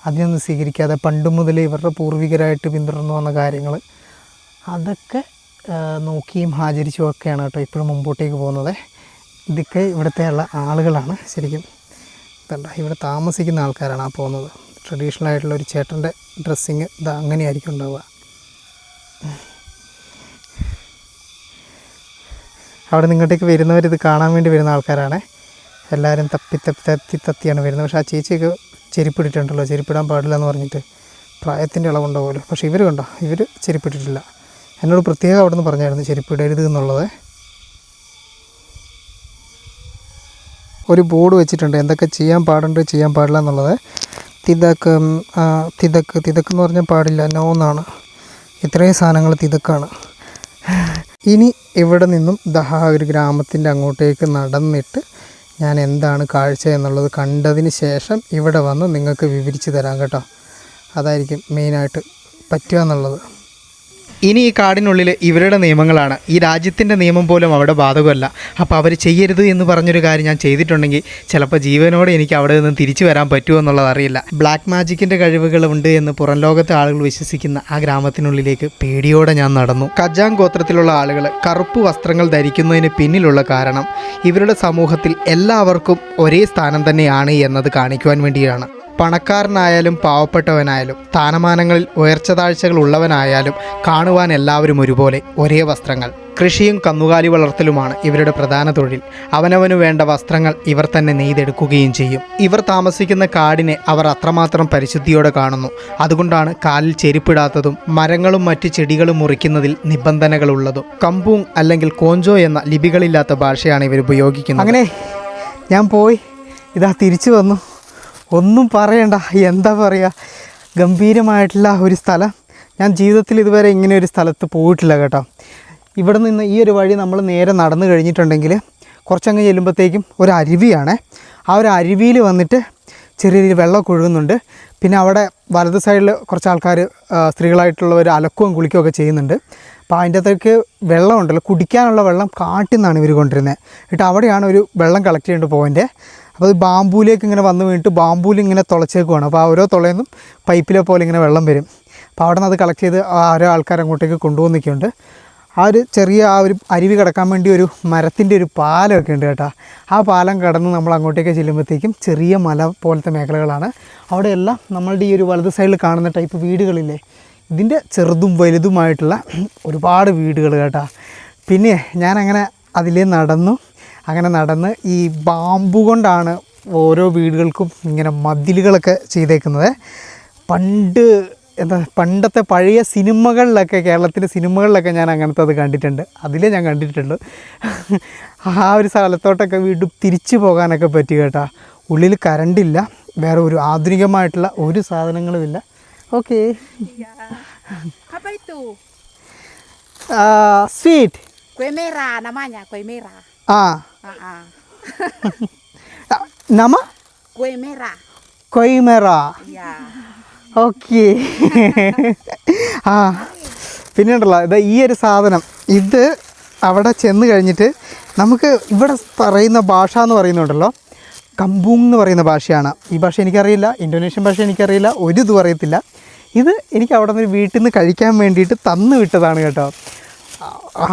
അതിനൊന്നും സ്വീകരിക്കാതെ പണ്ട് മുതലേ ഇവരുടെ പൂർവികരായിട്ട് പിന്തുടർന്നു വന്ന കാര്യങ്ങൾ അതൊക്കെ നോക്കിയും ആചരിച്ചും ഒക്കെയാണ് കേട്ടോ ഇപ്പോഴും മുമ്പോട്ടേക്ക് പോകുന്നത്. ഇതൊക്കെ ഇവിടുത്തെ ഉള്ള ആളുകളാണ് ശരിക്കും. ഇവിടെ താമസിക്കുന്ന ആൾക്കാരാണ് ആ പോകുന്നത്. ട്രഡീഷണൽ ആയിട്ടുള്ള ഒരു ചേട്ടൻ്റെ ഡ്രസ്സിങ് അങ്ങനെയായിരിക്കും ഉണ്ടാവുക. അവിടെ നിങ്ങോട്ടേക്ക് വരുന്നവരിത് കാണാൻ വേണ്ടി വരുന്ന ആൾക്കാരാണ്. എല്ലാവരും തത്തിയാണ് വരുന്നത്. പക്ഷേ ആ ചേച്ചിയൊക്കെ ചെരുപ്പിട്ടിട്ടുണ്ടല്ലോ, ചെരുപ്പിടാൻ പാടില്ല എന്ന് പറഞ്ഞിട്ട് പ്രായത്തിൻ്റെ ഇളവുണ്ടാവുമല്ലോ. പക്ഷേ ഇവർ കണ്ടോ, ഇവർ ചെരുപ്പിട്ടിട്ടില്ല. എന്നോട് പ്രത്യേകം അവിടെ നിന്ന് പറഞ്ഞായിരുന്നു ചെരുപ്പിടരുത് എന്നുള്ളത്. ഒരു ബോർഡ് വെച്ചിട്ടുണ്ട് എന്തൊക്കെ ചെയ്യാൻ പാടുണ്ട്, ചെയ്യാൻ പാടില്ല എന്നുള്ളത്. തിതക്ക് എന്ന് പറഞ്ഞാൽ പാടില്ല, നോ എന്നാണ്. ഇത്രയും സാധനങ്ങൾ തിതക്കാണ്. ഇനി ഇവിടെ നിന്നും ഒരു ഗ്രാമത്തിൻ്റെ അങ്ങോട്ടേക്ക് നടന്നിട്ട് ഞാൻ എന്താണ് കാഴ്ച എന്നുള്ളത് കണ്ടതിന് ശേഷം ഇവിടെ വന്ന് നിങ്ങൾക്ക് വിവരിച്ച് തരാം കേട്ടോ. അതായിരിക്കും മെയിനായിട്ട് പറ്റുക എന്നുള്ളത്. ഇനി ഈ കാടിനുള്ളിൽ ഇവരുടെ നിയമങ്ങളാണ്. ഈ രാജ്യത്തിൻ്റെ നിയമം പോലും അവിടെ ബാധകമല്ല. അപ്പോൾ അവർ ചെയ്യരുത് എന്ന് പറഞ്ഞൊരു കാര്യം ഞാൻ ചെയ്തിട്ടുണ്ടെങ്കിൽ ചിലപ്പോൾ ജീവനോടെ എനിക്ക് അവിടെ നിന്ന് തിരിച്ചു വരാൻ പറ്റുമോ എന്നുള്ളത് അറിയില്ല. ബ്ലാക്ക് മാജിക്കിൻ്റെ കഴിവുകളുണ്ട് എന്ന് പുറം ലോകത്തെ ആളുകൾ വിശ്വസിക്കുന്ന ആ ഗ്രാമത്തിനുള്ളിലേക്ക് പേടിയോടെ ഞാൻ നടന്നു. കജാങ് ഗോത്രത്തിലുള്ള ആളുകൾ കറുപ്പ് വസ്ത്രങ്ങൾ ധരിക്കുന്നതിന് പിന്നിലുള്ള കാരണം ഇവരുടെ സമൂഹത്തിൽ എല്ലാവർക്കും ഒരേ സ്ഥാനം തന്നെയാണ് എന്നത് കാണിക്കുവാൻ വേണ്ടിയാണ്. പണക്കാരനായാലും പാവപ്പെട്ടവനായാലും സ്ഥാനമാനങ്ങളിൽ ഉയർച്ച താഴ്ചകൾ ഉള്ളവനായാലും കാണുവാൻ എല്ലാവരും ഒരുപോലെ, ഒരേ വസ്ത്രങ്ങൾ. കൃഷിയും കന്നുകാലി വളർത്തലുമാണ് ഇവരുടെ പ്രധാന തൊഴിൽ. അവനവനു വേണ്ട വസ്ത്രങ്ങൾ ഇവർ തന്നെ നെയ്തെടുക്കുകയും ചെയ്യും. ഇവർ താമസിക്കുന്ന കാടിനെ അവർ അത്രമാത്രം പരിശുദ്ധിയോടെ കാണുന്നു. അതുകൊണ്ടാണ് കാലിൽ ചെരുപ്പിടാത്തതും മരങ്ങളും മറ്റ് ചെടികളും മുറിക്കുന്നതിൽ നിബന്ധനകളുള്ളതും. കമ്പൂങ് അല്ലെങ്കിൽ കോഞ്ചോ എന്ന ലിപികളില്ലാത്ത ഭാഷയാണ് ഇവർ ഉപയോഗിക്കുന്നത്. അങ്ങനെ ഞാൻ പോയി തിരിച്ചു വന്നു. ഒന്നും പറയണ്ട, എന്താ പറയുക, ഗംഭീരമായിട്ടുള്ള ഒരു സ്ഥലം. ഞാൻ ജീവിതത്തിൽ ഇതുവരെ ഇങ്ങനെ ഒരു സ്ഥലത്ത് പോയിട്ടില്ല കേട്ടോ. ഇവിടെ നിന്ന് ഈ ഒരു വഴി നമ്മൾ നേരെ നടന്നു കഴിഞ്ഞിട്ടുണ്ടെങ്കിൽ കുറച്ചങ്ങ് ചെല്ലുമ്പോഴത്തേക്കും ഒരു അരുവിയാണ്. ആ ഒരു അരുവിയിൽ വന്നിട്ട് ചെറിയ രീതിയിൽ വെള്ളമൊക്കെ ഒഴുകുന്നുണ്ട്. പിന്നെ അവിടെ വലത് സൈഡിൽ കുറച്ച് ആൾക്കാർ സ്ത്രീകളായിട്ടുള്ളവർ അലക്കുകയും കുളിക്കുകയൊക്കെ ചെയ്യുന്നുണ്ട്. അപ്പോൾ അതിൻ്റെ അകത്തേക്ക് വെള്ളമുണ്ടല്ലോ, കുടിക്കാനുള്ള വെള്ളം കാട്ടിൽ നിന്നാണ് ഇവർ കൊണ്ടിരുന്നത്. എന്നിട്ട് അവിടെയാണ് ഒരു വെള്ളം കളക്ട് ചെയ്യേണ്ട പോയിൻ്റ്. അപ്പോൾ അത് ബാമ്പൂലേക്ക് ഇങ്ങനെ വന്ന് വീണിട്ട് ബാമ്പൂൽ ഇങ്ങനെ തുളച്ചേക്കുവാണ്. അപ്പോൾ ആ ഓരോ തുളയിൽ നിന്നും പൈപ്പിലെ പോലെ ഇങ്ങനെ വെള്ളം വരും. അപ്പോൾ അവിടെ നിന്ന് അത് കളക്ട് ചെയ്ത് ഓരോ ആൾക്കാർ അങ്ങോട്ടേക്ക് കൊണ്ടുപോകുന്നൊക്കെയുണ്ട്. ആ ഒരു ചെറിയ ആ ഒരു അരുവി കടക്കാൻ വേണ്ടി ഒരു മരത്തിൻ്റെ ഒരു പാലമൊക്കെ ഉണ്ട് കേട്ടോ. ആ പാലം കടന്ന് നമ്മൾ അങ്ങോട്ടേക്ക് ചെല്ലുമ്പോഴത്തേക്കും ചെറിയ മല പോലത്തെ മേഖലകളാണ്. അവിടെയെല്ലാം നമ്മളുടെ ഈ ഒരു വലത് സൈഡിൽ കാണുന്ന ടൈപ്പ് വീടുകളില്ലേ, ഇതിൻ്റെ ചെറുതും വലുതുമായിട്ടുള്ള ഒരുപാട് വീടുകൾ കേട്ടോ. പിന്നെ ഞാനങ്ങനെ അതിലേ നടന്ന് ഈ ബാമ്പു കൊണ്ടാണ് ഓരോ വീടുകൾക്കും ഇങ്ങനെ മതിലുകളൊക്കെ ചെയ്തേക്കുന്നത്. പണ്ടത്തെ പഴയ സിനിമകളിലൊക്കെ, കേരളത്തിലെ സിനിമകളിലൊക്കെ ഞാൻ അങ്ങനത്തെ അത് കണ്ടിട്ടുണ്ട്. അതിലേ ഞാൻ കണ്ടിട്ടുള്ളൂ. ആ ഒരു സ്ഥലത്തോട്ടൊക്കെ വീണ്ടും തിരിച്ചു പോകാനൊക്കെ പറ്റി കേട്ടോ. ഉള്ളിൽ കറണ്ടില്ല, വേറെ ഒരു ആധുനികമായിട്ടുള്ള ഒരു സാധനങ്ങളുമില്ല. Okay, sweet Kue merah namanya, kue merah. Nama? Kue merah. Kue merah. Iya. Okay. പിന്നെ ഉണ്ടല്ലോ ഇത് ഈ ഒരു സാധനം, ഇത് അവിടെ ചെന്ന് കഴിഞ്ഞിട്ട് നമുക്ക് ഇവിടെ പറയുന്ന ഭാഷ എന്ന് പറയുന്നുണ്ടല്ലോ, കമ്പൂങ് എന്ന് പറയുന്ന ഭാഷയാണ്. ഈ ഭാഷ എനിക്കറിയില്ല, ഇന്തോനേഷ്യൻ ഭാഷ എനിക്കറിയില്ല, ഒരു ഇതും അറിയത്തില്ല. ഇത് എനിക്ക് അവിടെ നിന്ന് വീട്ടിൽ നിന്ന് കഴിക്കാൻ വേണ്ടിയിട്ട് തന്നു വിട്ടതാണ് കേട്ടോ.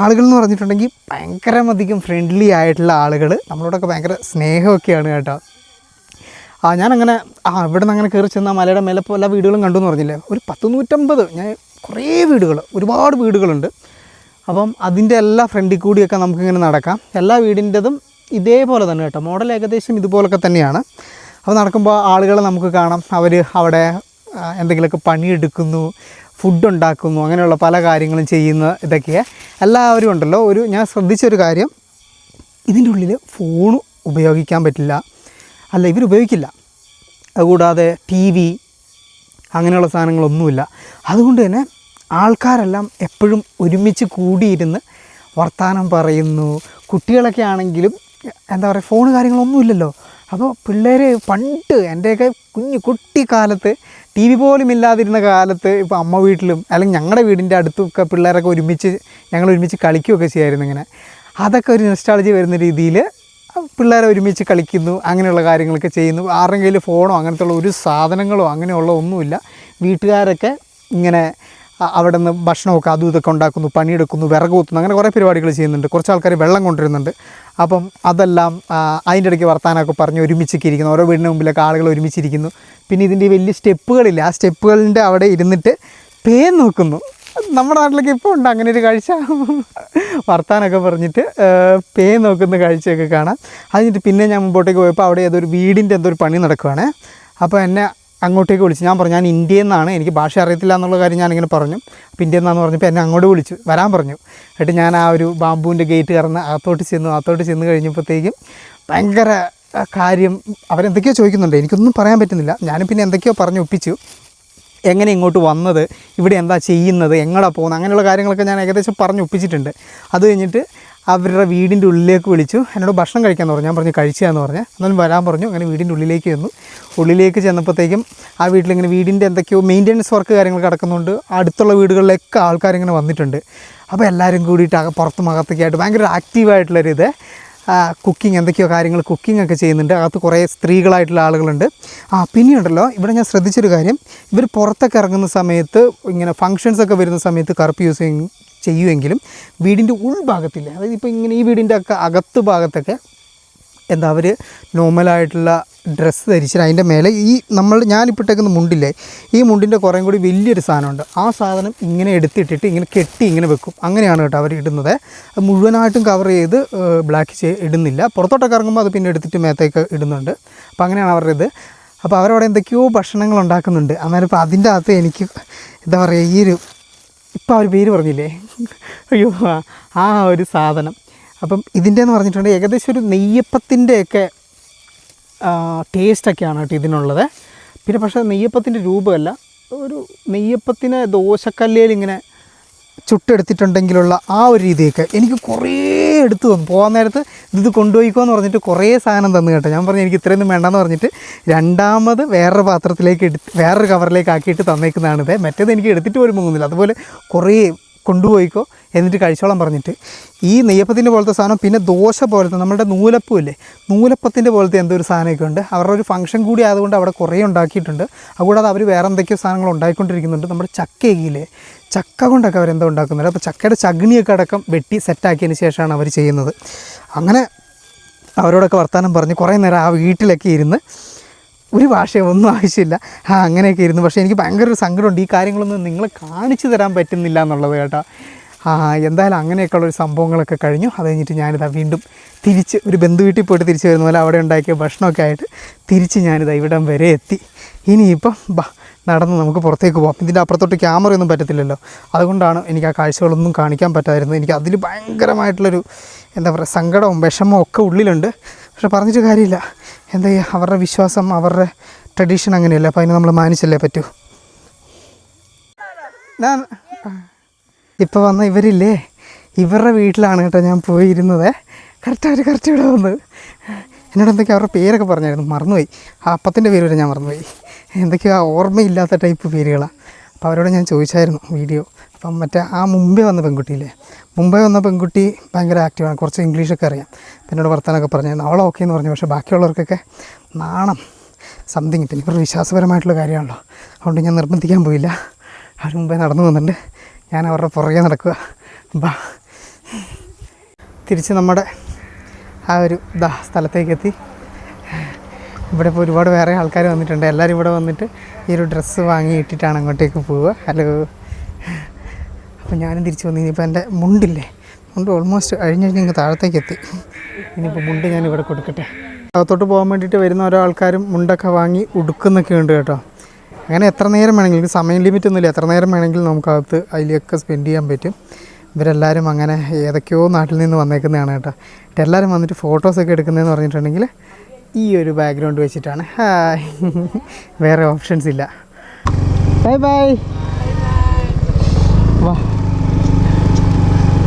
ആളുകൾ എന്ന് പറഞ്ഞിട്ടുണ്ടെങ്കിൽ ഭയങ്കരമധികം ഫ്രണ്ട്ലി ആയിട്ടുള്ള ആളുകൾ, നമ്മളോടൊക്കെ ഭയങ്കര സ്നേഹമൊക്കെയാണ് കേട്ടോ. ഞാനങ്ങനെ ഇവിടെ നിന്ന് അങ്ങനെ കയറി ചെന്നാൽ മലയുടെ മേലെ എല്ലാ വീടുകളും കണ്ടു എന്ന് പറഞ്ഞില്ലേ, ഒരു 150 ഞാൻ കുറേ വീടുകൾ, ഒരുപാട് വീടുകളുണ്ട്. അപ്പം അതിൻ്റെ എല്ലാ ഫ്രണ്ടിൽ കൂടിയൊക്കെ നമുക്കിങ്ങനെ നടക്കാം. എല്ലാ വീടിൻ്റെതും ഇതേപോലെ തന്നെ കേട്ടോ, മോഡൽ ഏകദേശം ഇതുപോലൊക്കെ തന്നെയാണ്. അപ്പോൾ നടക്കുമ്പോൾ ആളുകളെ നമുക്ക് കാണാം, അവർ അവിടെ എന്തെങ്കിലുമൊക്കെ പണിയെടുക്കുന്നു, ഫുഡ് ഉണ്ടാക്കുന്നു, അങ്ങനെയുള്ള പല കാര്യങ്ങളും ചെയ്യുന്ന ഇതൊക്കെ എല്ലാവരും ഉണ്ടല്ലോ. ഞാൻ ശ്രദ്ധിച്ചൊരു കാര്യം, ഇതിൻ്റെ ഉള്ളിൽ ഫോൺ ഉപയോഗിക്കാൻ പറ്റില്ല, അല്ല ഇവർ ഉപയോഗിക്കില്ല. അതുകൂടാതെ TV അങ്ങനെയുള്ള സാധനങ്ങളൊന്നുമില്ല. അതുകൊണ്ട് തന്നെ ആൾക്കാരെല്ലാം എപ്പോഴും ഒരുമിച്ച് കൂടിയിരുന്ന് വർത്തമാനം പറയുന്നു. കുട്ടികളൊക്കെ ആണെങ്കിലും എന്താ പറയുക, ഫോൺ കാര്യങ്ങളൊന്നുമില്ലല്ലോ. അപ്പോൾ പിള്ളേർ പണ്ട് എൻ്റെയൊക്കെ കുട്ടിക്കാലത്ത് TV പോലും ഇല്ലാതിരുന്ന കാലത്ത്, ഇപ്പോൾ അമ്മ വീട്ടിലും അല്ലെങ്കിൽ ഞങ്ങളുടെ വീടിൻ്റെ അടുത്തൊക്കെ പിള്ളേരൊക്കെ ഞങ്ങൾ ഒരുമിച്ച് കളിക്കുകയൊക്കെ ചെയ്യുമായിരുന്നു. ഇങ്ങനെ അതൊക്കെ ഒരു നൊസ്റ്റാൾജി വരുന്ന രീതിയിൽ പിള്ളേരെ ഒരുമിച്ച് കളിക്കുന്നു, അങ്ങനെയുള്ള കാര്യങ്ങളൊക്കെ ചെയ്യുന്നു. ആരുടെയും കയ്യിൽ ഫോണോ അങ്ങനത്തെ ഒരു സാധനങ്ങളോ അങ്ങനെയുള്ള ഒന്നുമില്ല. വീട്ടുകാരൊക്കെ ഇങ്ങനെ അവിടെ നിന്ന് ഭക്ഷണമൊക്കെ അതും ഇതൊക്കെ ഉണ്ടാക്കുന്നു, പണിയെടുക്കുന്നു, വിറക് കുത്തുന്നു, അങ്ങനെ കുറേ പരിപാടികൾ ചെയ്യുന്നുണ്ട്. കുറച്ച് ആൾക്കാർ വെള്ളം കൊണ്ടുവരുന്നുണ്ട്. അപ്പം അതെല്ലാം അതിൻ്റെ ഇടയ്ക്ക് വർത്താനമൊക്കെ പറഞ്ഞ് ഒരുമിച്ചൊക്കെ ഇരിക്കുന്നു. ഓരോ വീടിന് മുമ്പിലൊക്കെ ആളുകൾ ഒരുമിച്ചിരിക്കുന്നു. പിന്നെ ഇതിൻ്റെ വലിയ സ്റ്റെപ്പുകളില്ല, ആ സ്റ്റെപ്പുകളിൻ്റെ അവിടെ ഇരുന്നിട്ട് നോക്കുന്നു. നമ്മുടെ നാട്ടിലൊക്കെ ഇപ്പോൾ ഉണ്ട് അങ്ങനെ ഒരു കാഴ്ച. വർത്താനമൊക്കെ പറഞ്ഞിട്ട് നോക്കുന്ന കാഴ്ചയൊക്കെ കാണാം. അതിന് പിന്നെ ഞാൻ മുമ്പോട്ടേക്ക് പോയപ്പോൾ അവിടെ ഏതൊരു വീടിൻ്റെ ഒരു പണി നടക്കുകയാണ്. അപ്പോൾ എന്നെ അങ്ങോട്ടേക്ക് വിളിച്ചു. ഞാൻ പറഞ്ഞു ഞാൻ ഇന്ത്യയിൽ നിന്നാണ്, എനിക്ക് ഭാഷ അറിയത്തില്ല എന്നുള്ള കാര്യം ഞാനിങ്ങനെ പറഞ്ഞു. അപ്പോൾ ഇന്ത്യയിൽ നിന്നാന്ന് പറഞ്ഞപ്പോൾ എന്നെ അങ്ങോട്ട് വിളിച്ചു വരാൻ പറഞ്ഞു. എന്നിട്ട് ഞാൻ ആ ഒരു ബാമ്പുവിൻ്റെ ഗേറ്റ് കറന്ന് അകത്തോട്ട് ചെന്ന് കഴിഞ്ഞപ്പോഴത്തേക്കും ഭയങ്കര കാര്യം അവരെന്തൊക്കെയോ ചോദിക്കുന്നുണ്ട്, എനിക്കൊന്നും പറയാൻ പറ്റുന്നില്ല. ഞാനും പിന്നെ എന്തൊക്കെയോ പറഞ്ഞ് ഒപ്പിച്ചു. എങ്ങനെ ഇങ്ങോട്ട് വന്നത്, ഇവിടെ എന്താ ചെയ്യുന്നത്, എങ്ങോട്ടാ പോകുന്നത്, അങ്ങനെയുള്ള കാര്യങ്ങളൊക്കെ ഞാൻ ഏകദേശം പറഞ്ഞ് ഒപ്പിച്ചിട്ടുണ്ട്. അത് കഴിഞ്ഞിട്ട് അവരുടെ വീടിൻ്റെ ഉള്ളിലേക്ക് വിളിച്ചു. എന്നോട് ഭക്ഷണം കഴിക്കാമെന്ന് പറഞ്ഞു. ഞാൻ പറഞ്ഞു കഴിച്ചാന്ന് പറഞ്ഞു. എന്നാലും വരാൻ പറഞ്ഞു. അങ്ങനെ വീടിൻ്റെ ഉള്ളിലേക്ക് വന്നു. ഉള്ളിലേക്ക് ചെന്നപ്പോഴത്തേക്കും ആ വീട്ടിലിങ്ങനെ വീടിൻ്റെ എന്തൊക്കെയോ മെയിൻ്റെനൻസ് വർക്ക് കാര്യങ്ങൾ കിടക്കുന്നുണ്ട്. അടുത്തുള്ള വീടുകളിലൊക്കെ ആൾക്കാരിങ്ങനെ വന്നിട്ടുണ്ട്. അപ്പോൾ എല്ലാവരും കൂടിയിട്ട് പുറത്തും അകത്തൊക്കെ ആയിട്ട് ഭയങ്കര ആക്റ്റീവായിട്ടുള്ളൊരിത് കുക്കിംഗ്, എന്തൊക്കെയോ കാര്യങ്ങൾ കുക്കിംഗ് ഒക്കെ ചെയ്യുന്നുണ്ട്. അകത്ത് കുറേ സ്ത്രീകളായിട്ടുള്ള ആളുകളുണ്ട്. പിന്നെയുണ്ടല്ലോ ഇവിടെ ഞാൻ ശ്രദ്ധിച്ചൊരു കാര്യം, ഇവർ പുറത്തൊക്കെ ഇറങ്ങുന്ന സമയത്ത് ഇങ്ങനെ ഫങ്ഷൻസൊക്കെ വരുന്ന സമയത്ത് കറുപ്പ് യൂസ് ചെയ്യുമെങ്കിലും വീടിൻ്റെ ഉൾഭാഗത്തില്ല, അതായത് ഇപ്പോൾ ഇങ്ങനെ ഈ വീടിൻ്റെ ഒക്കെ അകത്ത് ഭാഗത്തൊക്കെ അവർ നോർമലായിട്ടുള്ള ഡ്രസ്സ് ധരിച്ചിട്ട് അതിൻ്റെ മേലെ ഞാനിപ്പോൾ ഇട്ടേക്കുന്ന മുണ്ടില്ലേ, ഈ മുണ്ടിൻ്റെ കുറേ കൂടി വലിയൊരു സാധനമുണ്ട്. ആ സാധനം ഇങ്ങനെ എടുത്തിട്ടിട്ട് ഇങ്ങനെ കെട്ടി ഇങ്ങനെ വെക്കും. അങ്ങനെയാണ് കേട്ടോ അവർ ഇടുന്നത്. അത് മുഴുവനായിട്ടും കവർ ചെയ്ത് ബ്ലാക്ക് ഇടുന്നില്ല. പുറത്തോട്ടൊക്കെ ഇറങ്ങുമ്പോൾ അത് പിന്നെ എടുത്തിട്ട് മേത്തേക്ക് ഇടുന്നുണ്ട്. അപ്പോൾ അങ്ങനെയാണ് അവരുടെ ഇത്. അപ്പോൾ അവരവിടെ എന്തൊക്കെയോ ഭക്ഷണങ്ങൾ ഉണ്ടാക്കുന്നുണ്ട്. അന്നേരം ഇപ്പോൾ അതിൻ്റെ അകത്ത് എനിക്ക് എന്താ പറയുക, ഇപ്പോൾ ആ ഒരു പേര് പറഞ്ഞില്ലേ, അയ്യോ ആ ഒരു സാധനം. അപ്പം ഇതിൻ്റെന്ന് പറഞ്ഞിട്ടുണ്ടെങ്കിൽ ഏകദേശം ഒരു നെയ്യപ്പത്തിൻ്റെയൊക്കെ ടേസ്റ്റൊക്കെയാണ് കേട്ടോ ഇതിനുള്ളത്. പിന്നെ പക്ഷേ നെയ്യപ്പത്തിൻ്റെ രൂപമല്ല, ഒരു നെയ്യപ്പത്തിന് ദോശക്കല്ലിൽ ഇങ്ങനെ ചുട്ടെടുത്തിട്ടുണ്ടെങ്കിലുള്ള ആ ഒരു രീതിയൊക്കെ എനിക്ക് കുറേ എടുത്തു തന്നു. പോകാൻ നേരത്ത് ഇത് കൊണ്ടുപോയിക്കോ എന്ന് പറഞ്ഞിട്ട് കുറേ സാധനം തന്നു കേട്ടോ. ഞാൻ പറഞ്ഞു എനിക്ക് ഇത്രയൊന്നും വേണ്ടെന്ന് പറഞ്ഞിട്ട് രണ്ടാമത് വേറൊരു പാത്രത്തിലേക്ക് വേറൊരു കവറിലേക്ക് ആക്കിയിട്ട് തന്നേക്കുന്നതാണിത്. മറ്റേത് എനിക്ക് എടുത്തിട്ട് പോലും പോകുന്നില്ല. അതുപോലെ കുറേ കൊണ്ടുപോയിക്കോ എന്നിട്ട് കഴിച്ചോളം പറഞ്ഞിട്ട് ഈ നെയ്യപ്പത്തിൻ്റെ പോലത്തെ സാധനം പിന്നെ ദോശ പോലത്തെ നമ്മുടെ നൂലപ്പമില്ലേ നൂലപ്പത്തിൻ്റെ പോലത്തെ എന്തോ ഒരു സാധനമൊക്കെ ഉണ്ട് അവരുടെ ഒരു ഫംഗ്ഷൻ കൂടി ആയതുകൊണ്ട് അവിടെ കുറേ ഉണ്ടാക്കിയിട്ടുണ്ട് അതുകൂടാതെ അവർ വേറെ എന്തൊക്കെയോ സാധനങ്ങൾ ഉണ്ടായിക്കൊണ്ടിരിക്കുന്നുണ്ട് നമ്മുടെ ചക്കയില്ലേ ചക്ക കൊണ്ടൊക്കെ അവരെന്തോ ഉണ്ടാക്കുന്നുണ്ട് അപ്പോൾ ചക്കയുടെ ചകിണിയൊക്കെ അടക്കം വെട്ടി സെറ്റാക്കിയതിന് ശേഷമാണ് അവർ ചെയ്യുന്നത് അങ്ങനെ അവരോടൊക്കെ വർത്തമാനം പറഞ്ഞ് കുറേ നേരം ആ വീട്ടിലൊക്കെ ഇരുന്ന് ഒരു ഭാഷയും ഒന്നും ആവശ്യമില്ല അങ്ങനെയൊക്കെ ഇരുന്നു പക്ഷേ എനിക്ക് ഭയങ്കര ഒരു സങ്കടമുണ്ട് ഈ കാര്യങ്ങളൊന്നും നിങ്ങൾ കാണിച്ചു തരാൻ പറ്റുന്നില്ല എന്നുള്ളത് കേട്ടോ എന്തായാലും അങ്ങനെയൊക്കെയുള്ളൊരു സംഭവങ്ങളൊക്കെ കഴിഞ്ഞു അത് കഴിഞ്ഞിട്ട് ഞാനിതാ വീണ്ടും തിരിച്ച് ഒരു ബന്ധു വീട്ടിൽ പോയിട്ട് തിരിച്ച് വരുന്ന പോലെ അവിടെ ഉണ്ടാക്കിയ ഭക്ഷണമൊക്കെ ആയിട്ട് തിരിച്ച് ഞാനിതാ ഇവിടം വരെ എത്തി ഇനിയിപ്പം നടന്ന് നമുക്ക് പുറത്തേക്ക് പോകാം ഇതിൻ്റെ അപ്പുറത്തോട്ട് ക്യാമറയൊന്നും പറ്റത്തില്ലല്ലോ അതുകൊണ്ടാണ് എനിക്ക് ആ കാഴ്ചകളൊന്നും കാണിക്കാൻ പറ്റാതിരുന്നത് എനിക്ക് അതിൽ ഭയങ്കരമായിട്ടുള്ളൊരു എന്താ പറയുക സങ്കടവും വിഷമവും ഒക്കെ ഉള്ളിലുണ്ട് പക്ഷെ പറഞ്ഞിട്ട് കാര്യമില്ല എന്താ ചെയ്യുക അവരുടെ വിശ്വാസം അവരുടെ ട്രഡീഷൻ അങ്ങനെയല്ല അപ്പോൾ അതിന് നമ്മൾ മാനിച്ചല്ലേ പറ്റൂ ഞാൻ ഇപ്പോൾ വന്ന ഇവരില്ലേ ഇവരുടെ വീട്ടിലാണ് കേട്ടോ ഞാൻ പോയിരുന്നത് കറക്റ്റ് ഇവിടെ വന്നത് എന്നോട് എന്തൊക്കെയോ അവരുടെ പേരൊക്കെ പറഞ്ഞായിരുന്നു മറന്നുപോയി ആ അപ്പത്തിൻ്റെ പേര് വരെ ഞാൻ മറന്നുപോയി എന്തൊക്കെയോ ഓർമ്മയില്ലാത്ത ടൈപ്പ് പേരുകളാണ് അപ്പോൾ അവരോട് ഞാൻ ചോദിച്ചായിരുന്നു വീഡിയോ അപ്പം മറ്റേ ആ മുമ്പേ വന്ന പെൺകുട്ടിയില്ലേ മുമ്പേ വന്ന പെൺകുട്ടി ഭയങ്കര ആക്റ്റീവാണ് കുറച്ച് ഇംഗ്ലീഷൊക്കെ അറിയാം എന്നോട് വർത്താനൊക്കെ പറഞ്ഞായിരുന്നു അവൾ ഓക്കെ എന്ന് പറഞ്ഞു പക്ഷേ ബാക്കിയുള്ളവർക്കൊക്കെ നാണം സംതിങ് പിന്നെ ഇവർ വിശ്വാസപരമായിട്ടുള്ള കാര്യമാണല്ലോ അതുകൊണ്ട് ഞാൻ നിർബന്ധിക്കാൻ പോയില്ല അവർ മുമ്പേ നടന്നു വന്നിട്ടുണ്ട് ഞാൻ അവരുടെ പുറകെ നടക്കുക തിരിച്ച് നമ്മുടെ ആ ഒരു സ്ഥലത്തേക്ക് എത്തി ഇവിടെ ഇപ്പോൾ ഒരുപാട് വേറെ ആൾക്കാർ വന്നിട്ടുണ്ട് എല്ലാവരും ഇവിടെ വന്നിട്ട് ഈ ഒരു ഡ്രസ്സ് വാങ്ങി ഇട്ടിട്ടാണ് അങ്ങോട്ടേക്ക് പോവുക ഹലോ അപ്പോൾ ഞാനും തിരിച്ച് വന്നു ഇനിയിപ്പോൾ എൻ്റെ മുണ്ടില്ലേ മുണ്ട് ഓൾമോസ്റ്റ് അഴിഞ്ഞിങ്ങ് താഴത്തേക്ക് എത്തി ഇനിയിപ്പോൾ മുണ്ട് ഞാൻ ഇവിടെ കൊടുക്കട്ടെ അകത്തോട്ട് പോകാൻ വേണ്ടിയിട്ട് വരുന്ന ഓരോ ആൾക്കാരും മുണ്ടൊക്കെ വാങ്ങി ഉടുക്കുന്നൊക്കെ ഉണ്ട് കേട്ടോ അങ്ങനെ എത്ര നേരം വേണമെങ്കിലും സമയം ലിമിറ്റ് ഒന്നുമില്ല എത്ര നേരം വേണമെങ്കിലും നമുക്കകത്ത് അതിലൊക്കെ സ്പെൻഡ് ചെയ്യാൻ പറ്റും ഇവരെല്ലാവരും അങ്ങനെ ഏതൊക്കെയോ നാട്ടിൽ നിന്ന് വന്നേക്കുന്നതാണ് കേട്ടോ എല്ലാവരും വന്നിട്ട് ഫോട്ടോസൊക്കെ എടുക്കുന്നതെന്ന് പറഞ്ഞിട്ടുണ്ടെങ്കിൽ ഈ ഒരു ബാക്ക്ഗ്രൗണ്ട് വെച്ചിട്ടാണ് വേറെ ഓപ്ഷൻസ് ഇല്ല ബൈ ബൈ വാ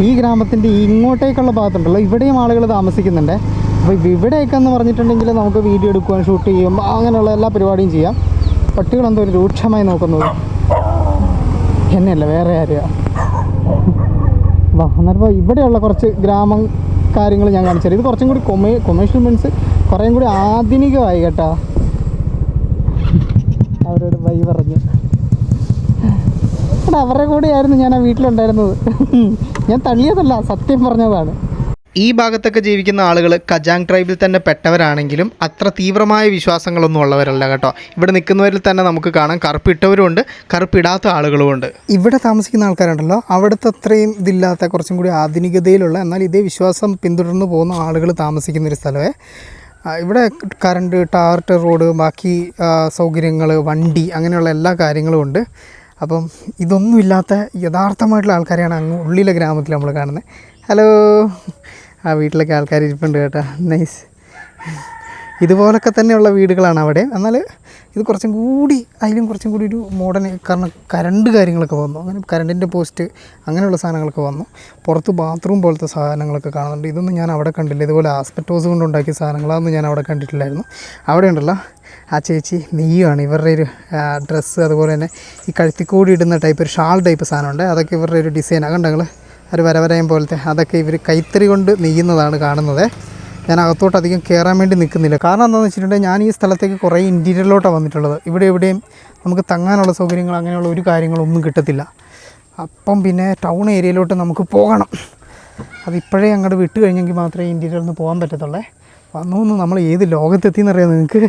ഈ ഗ്രാമത്തിൻ്റെ ഇങ്ങോട്ടേക്കുള്ള ഭാഗത്തുണ്ടല്ലോ ഇവിടെയും ആളുകൾ താമസിക്കുന്നുണ്ട് അപ്പോൾ ഇവിടെയൊക്കെ എന്ന് പറഞ്ഞിട്ടുണ്ടെങ്കിൽ നമുക്ക് വീഡിയോ എടുക്കുവാൻ ഷൂട്ട് ചെയ്യും അങ്ങനെയുള്ള എല്ലാ പരിപാടിയും ചെയ്യാം പട്ടികളെന്തോ ഒരു രൂക്ഷമായി നോക്കുന്നത് എന്നെയല്ല വേറെ ആരെയാണ് വാ അന്നേരം ഇവിടെയുള്ള കുറച്ച് കാര്യങ്ങൾ ഞാൻ കാണിച്ചു തരാം ഇത് കുറച്ചും കൂടി കൊമേഴ്ഷ്യൽ മീൻസ് കുറേയും കൂടി ആധുനികമായി കേട്ടോ അവരോട് വൈ പറഞ്ഞു എടാ അവരുടെ കൂടെയായിരുന്നു ഞാൻ ആ വീട്ടിലുണ്ടായിരുന്നത് ഞാൻ തള്ളിയതല്ല സത്യം പറഞ്ഞതാണ് ഈ ഭാഗത്തൊക്കെ ജീവിക്കുന്ന ആളുകൾ കജാങ് ട്രൈബിൽ തന്നെ പെട്ടവരാണെങ്കിലും അത്ര തീവ്രമായ വിശ്വാസങ്ങളൊന്നും ഉള്ളവരല്ല കേട്ടോ ഇവിടെ നിൽക്കുന്നവരിൽ തന്നെ നമുക്ക് കാണാം കറുപ്പിട്ടവരുമുണ്ട് കറുപ്പിടാത്ത ആളുകളുമുണ്ട് ഇവിടെ താമസിക്കുന്ന ആൾക്കാരുണ്ടല്ലോ അവിടുത്തെ അത്രയും ഇതില്ലാത്ത കുറച്ചും കൂടി ആധുനികതയിലുള്ള എന്നാൽ ഇതേ വിശ്വാസം പിന്തുടർന്ന് പോകുന്ന ആളുകൾ താമസിക്കുന്നൊരു സ്ഥലമേ ഇവിടെ കറണ്ട് ടാർട്ട് റോഡ് ബാക്കി സൗകര്യങ്ങൾ വണ്ടി അങ്ങനെയുള്ള എല്ലാ കാര്യങ്ങളും ഉണ്ട് അപ്പം ഇതൊന്നുമില്ലാത്ത യഥാർത്ഥമായിട്ടുള്ള ആൾക്കാരെയാണ് അങ്ങ് ഉള്ളിലെ ഗ്രാമത്തിൽ നമ്മൾ കാണുന്നത് ഹലോ ആ വീട്ടിലൊക്കെ ആൾക്കാർ ഇരിപ്പുണ്ട് കേട്ടോ നൈസ് ഇതുപോലൊക്കെ തന്നെയുള്ള വീടുകളാണ് അവിടെ എന്നാൽ ഇത് കുറച്ചും കൂടി അതിലും കുറച്ചും കൂടി ഒരു മോഡേൺ കാരണം കറണ്ട് കാര്യങ്ങളൊക്കെ വന്നു അങ്ങനെ കറണ്ടിൻ്റെ പോസ്റ്റ് അങ്ങനെയുള്ള സാധനങ്ങളൊക്കെ വന്നു പുറത്ത് ബാത്റൂം പോലത്തെ സാധനങ്ങളൊക്കെ കാണുന്നുണ്ട് ഇതൊന്നും ഞാൻ അവിടെ കണ്ടില്ല ഇതുപോലെ ആസ്പെറ്റോസ് കൊണ്ടുണ്ടാക്കിയ സാധനങ്ങളൊന്നും ഞാൻ അവിടെ കണ്ടിട്ടില്ലായിരുന്നു അവിടെ ഉണ്ടല്ലോ ആ ചേച്ചി നെയ്യാണ് ഇവരുടെ ഒരു ഡ്രസ്സ് അതുപോലെ തന്നെ ഈ കഴുത്തിക്കൂടി ഇടുന്ന ടൈപ്പ് ഒരു ഷാൾ ടൈപ്പ് സാധനമുണ്ട് അതൊക്കെ ഇവരുടെ ഒരു ഡിസൈനാണ് കണ്ടങ്ങൾ ഒരു വരവരയും പോലത്തെ അതൊക്കെ ഇവർ കൈത്തറി കൊണ്ട് നെയ്യുന്നതാണ് കാണുന്നത് ഞാൻ അകത്തോട്ട് അധികം കയറാൻ വേണ്ടി നിൽക്കുന്നില്ല കാരണം എന്താണെന്ന് വെച്ചിട്ടുണ്ടെങ്കിൽ ഞാൻ ഈ സ്ഥലത്തേക്ക് കുറേ ഇൻറ്റീരിയറിലോട്ടാണ് വന്നിട്ടുള്ളത് ഇവിടെ എവിടെയും നമുക്ക് തങ്ങാനുള്ള സൗകര്യങ്ങൾ അങ്ങനെയുള്ള ഒരു കാര്യങ്ങളൊന്നും കിട്ടത്തില്ല അപ്പം പിന്നെ ടൗൺ ഏരിയയിലോട്ട് നമുക്ക് പോകണം അതിപ്പോഴേ അങ്ങോട്ട് വിട്ട് കഴിഞ്ഞെങ്കിൽ മാത്രമേ ഇൻറ്റീരിയറിൽ നിന്ന് പോകാൻ പറ്റത്തുള്ളേ വന്നു നമ്മൾ ഏത് ലോകത്തെത്തിയെന്നറിയാം നിങ്ങൾക്ക്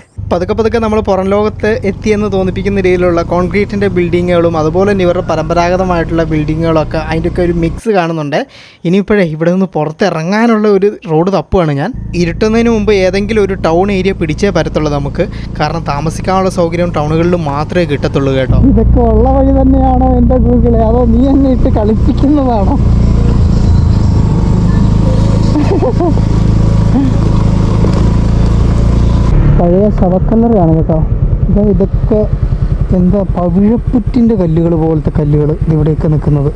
പതുക്കെ നമ്മൾ പുറം ലോകത്ത് എത്തിയെന്ന് തോന്നിപ്പിക്കുന്ന രീതിയിലുള്ള കോൺക്രീറ്റിൻ്റെ ബിൽഡിങ്ങുകളും അതുപോലെ തന്നെ ഇവരുടെ പരമ്പരാഗതമായിട്ടുള്ള ബിൽഡിങ്ങുകളൊക്കെ അതിൻ്റെയൊക്കെ ഒരു മിക്സ് കാണുന്നുണ്ട് ഇനിയിപ്പോഴേ ഇവിടെ നിന്ന് പുറത്തിറങ്ങാനുള്ള ഒരു റോഡ് തപ്പുകയാണ് ഞാൻ ഇരുട്ടുന്നതിന് മുമ്പ് ഏതെങ്കിലും ഒരു ടൗൺ ഏരിയ പിടിച്ചേ പറ്റത്തുള്ളൂ നമുക്ക് കാരണം താമസിക്കാനുള്ള സൗകര്യം ടൗണുകളിൽ മാത്രമേ കിട്ടത്തുള്ളൂ കേട്ടോ ഇതൊക്കെ ഉള്ള വഴി തന്നെയാണോ എൻ്റെ ഗൂഗിളെ അതോ നീ എന്നെ ഇട്ട് കളിപ്പിക്കുന്നതാണോ പഴയ ശവക്കല്ലറയാണ് കേട്ടോ ഇതൊക്കെ എന്താ പവിഴപ്പുറ്റിൻ്റെ കല്ലുകൾ പോലത്തെ കല്ലുകൾ ഇവിടെയൊക്കെ നിൽക്കുന്നത്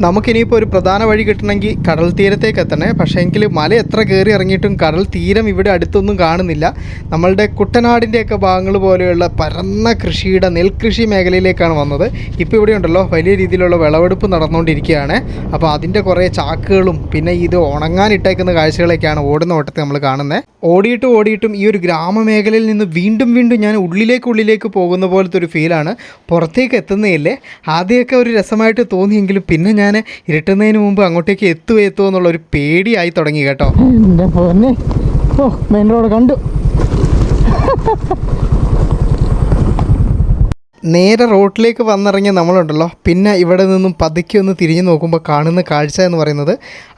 നമുക്കിനിയിപ്പോൾ ഒരു പ്രധാന വഴി കിട്ടണമെങ്കിൽ കടൽ തീരത്തേക്ക് എത്തണേ. പക്ഷേ എങ്കിൽ മല എത്ര കയറി ഇറങ്ങിയിട്ടും കടൽ തീരം ഇവിടെ അടുത്തൊന്നും കാണുന്നില്ല. നമ്മളുടെ കുട്ടനാടിൻ്റെയൊക്കെ ഭാഗങ്ങൾ പോലെയുള്ള പരന്ന കൃഷിയുടെ നെൽകൃഷി മേഖലയിലേക്കാണ് വന്നത്. ഇപ്പോൾ ഇവിടെ ഉണ്ടല്ലോ വലിയ രീതിയിലുള്ള വിളവെടുപ്പ് നടന്നുകൊണ്ടിരിക്കുകയാണ്. അപ്പോൾ അതിൻ്റെ കുറേ ചാക്കുകളും പിന്നെ ഇത് ഉണങ്ങാനിട്ടേക്കുന്ന കാഴ്ചകളൊക്കെയാണ് ഓടുന്ന ഓട്ടത്തിൽ നമ്മൾ കാണുന്നത്. ഓടിയിട്ടും ഈ ഒരു ഗ്രാമമേഖലയിൽ നിന്ന് വീണ്ടും ഞാൻ ഉള്ളിലേക്ക് പോകുന്ന പോലത്തെ ഒരു ഫീലാണ്. പുറത്തേക്ക് എത്തുന്നേയില്ലേ. ആദ്യമൊക്കെ ഒരു രസമായിട്ട് തോന്നിയെങ്കിലും പിന്നെ ഞാൻ ഇരുട്ടുന്നതിന് മുമ്പ് അങ്ങോട്ടേക്ക് എത്തുമോ എന്നുള്ളൊരു പേടിയായി തുടങ്ങി കേട്ടോ. എൻ്റെ പൊന്നെ, മെയിൻ റോഡ് കണ്ടു. നേരെ റോഡിലേക്ക് വന്നിറങ്ങിയ നമ്മളുണ്ടല്ലോ, പിന്നെ ഇവിടെ നിന്നും പതുക്കെ ഒന്ന് തിരിഞ്ഞു നോക്കുമ്പോൾ കാണുന്ന കാഴ്ച എന്ന് പറയുന്നത്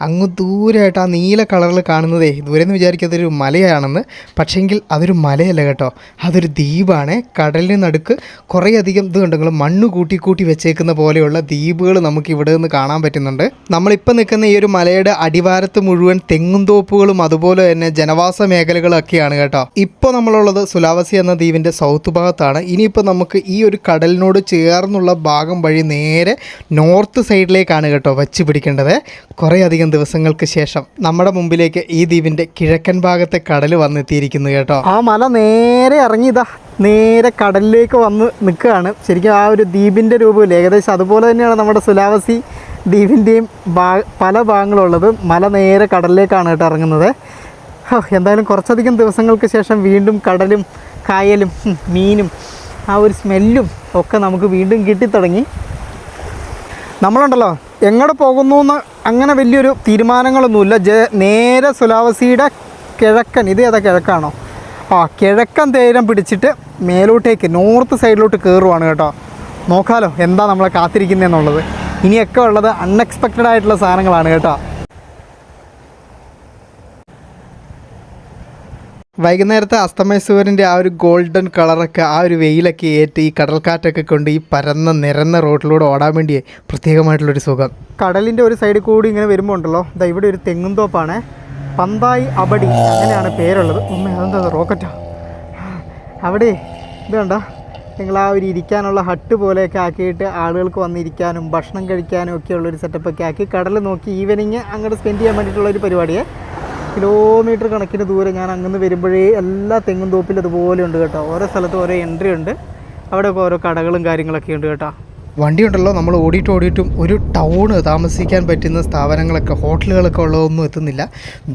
അങ്ങ് ദൂരമായിട്ട് ആ നീല കളറിൽ കാണുന്നതേ ദൂരെ നിന്ന് വിചാരിക്കും അതൊരു മലയാണെന്ന്. പക്ഷേങ്കിൽ അതൊരു മലയല്ല കേട്ടോ, അതൊരു ദ്വീപാണ്. കടലിന് നടുക്ക് കുറേയധികം ഇത് കണ്ടെങ്കിൽ മണ്ണ് കൂട്ടി വെച്ചേക്കുന്ന പോലെയുള്ള ദ്വീപുകൾ നമുക്ക് ഇവിടെ നിന്ന് കാണാൻ പറ്റുന്നുണ്ട്. നമ്മളിപ്പോൾ നിൽക്കുന്ന ഈ ഒരു മലയുടെ അടിവാരത്ത് മുഴുവൻ തെങ്ങും തോപ്പുകളും അതുപോലെ തന്നെ ജനവാസ മേഖലകളൊക്കെയാണ് കേട്ടോ. ഇപ്പോൾ നമ്മളുള്ളത് സുലാവസി എന്ന ദ്വീപിൻ്റെ സൗത്ത് ഭാഗത്താണ്. ഇനിയിപ്പോൾ നമുക്ക് ഈ ഒരു കടലിനോട് ചേർന്നുള്ള ഭാഗം വഴി നേരെ നോർത്ത് സൈഡിലേക്കാണ് കേട്ടോ വച്ച് പിടിക്കേണ്ടത്. കുറേയധികം ദിവസങ്ങൾക്ക് ശേഷം നമ്മുടെ മുമ്പിലേക്ക് ഈ ദ്വീപിൻ്റെ കിഴക്കൻ ഭാഗത്തെ കടൽ വന്നെത്തിയിരിക്കുന്നു കേട്ടോ. ആ മല നേരെ ഇറങ്ങിയതാ നേരെ കടലിലേക്ക് വന്ന് നിൽക്കുകയാണ്. ശരിക്കും ആ ഒരു ദ്വീപിൻ്റെ രൂപമില്ല, ഏകദേശം അതുപോലെ തന്നെയാണ് നമ്മുടെ സുലാവസി ദ്വീപിൻ്റെയും പല ഭാഗങ്ങളുള്ളത്. മല നേരെ കടലിലേക്കാണ് കേട്ടോ ഇറങ്ങുന്നത്. എന്തായാലും കുറച്ചധികം ദിവസങ്ങൾക്ക് ശേഷം വീണ്ടും കടലും കായലും മീനും ആ ഒരു സ്മെല്ലും ഒക്കെ നമുക്ക് വീണ്ടും കിട്ടിത്തുടങ്ങി. നമ്മളുണ്ടല്ലോ എങ്ങോട്ട് പോകുന്നു എന്ന് അങ്ങനെ വലിയൊരു തീരുമാനങ്ങളൊന്നുമില്ല. നേരെ സുലാവസിയുടെ കിഴക്കൻ, ഇത് ഏതാ കിഴക്കാണോ, കിഴക്കൻ തീരം പിടിച്ചിട്ട് മേലോട്ടേക്ക് നോർത്ത് സൈഡിലോട്ട് കയറുവാണ് കേട്ടോ. നോക്കാലോ എന്താ നമ്മളെ കാത്തിരിക്കുന്നതെന്നുള്ളത്. ഇനിയൊക്കെ ഉള്ളത് അൺഎക്സ്പെക്റ്റഡ് ആയിട്ടുള്ള സാധനങ്ങളാണ് കേട്ടോ. വൈകുന്നേരത്തെ അസ്തമയ സൂര്യൻ്റെ ആ ഒരു ഗോൾഡൻ കളറൊക്കെ ആ ഒരു വെയിലൊക്കെ ഏറ്റ് ഈ കടൽക്കാറ്റൊക്കെ കൊണ്ട് ഈ പരന്ന നിരന്ന റോഡിലൂടെ ഓടാൻ വേണ്ടി പ്രത്യേകമായിട്ടുള്ളൊരു സുഖം. കടലിൻ്റെ ഒരു സൈഡിൽ കൂടി ഇങ്ങനെ വരുമ്പോൾ ഉണ്ടല്ലോ, ഇതാ ഇവിടെ ഒരു തെങ്ങുംതോപ്പാണ്, പന്തായി അബടി അങ്ങനെയാണ് പേരുള്ളത്. അതെന്താ റോക്കറ്റാ അവിടെ. ഇത് കണ്ടോ നിങ്ങൾ, ആ ഒരു ഇരിക്കാനുള്ള ഹട്ട് പോലെയൊക്കെ ആക്കിയിട്ട് ആളുകൾക്ക് വന്നിരിക്കാനും ഭക്ഷണം കഴിക്കാനും ഒക്കെ ഉള്ളൊരു സെറ്റപ്പൊക്കെ ആക്കി കടൽ നോക്കി ഈവനിങ് അങ്ങോട്ട് സ്പെൻഡ് ചെയ്യാൻ വേണ്ടിയിട്ടുള്ളൊരു പരിപാടിയെ. കിലോമീറ്റർ കണക്കിന് ദൂരം ഞാൻ അങ്ങനെ വരുമ്പോഴേ എല്ലാ തെങ്ങും തോപ്പിലും അതുപോലെ ഉണ്ട് കേട്ടോ. ഓരോ സ്ഥലത്തും ഓരോ എൻട്രി ഉണ്ട്, അവിടെയൊക്കെ ഓരോ കടകളും കാര്യങ്ങളൊക്കെ ഉണ്ട് കേട്ടോ. വണ്ടി ഉണ്ടല്ലോ നമ്മൾ ഓടിയിട്ടും ഒരു ടൗണ് താമസിക്കാൻ പറ്റുന്ന സ്ഥാപനങ്ങളൊക്കെ ഹോട്ടലുകളൊക്കെ ഉള്ളതൊന്നും എത്തുന്നില്ല.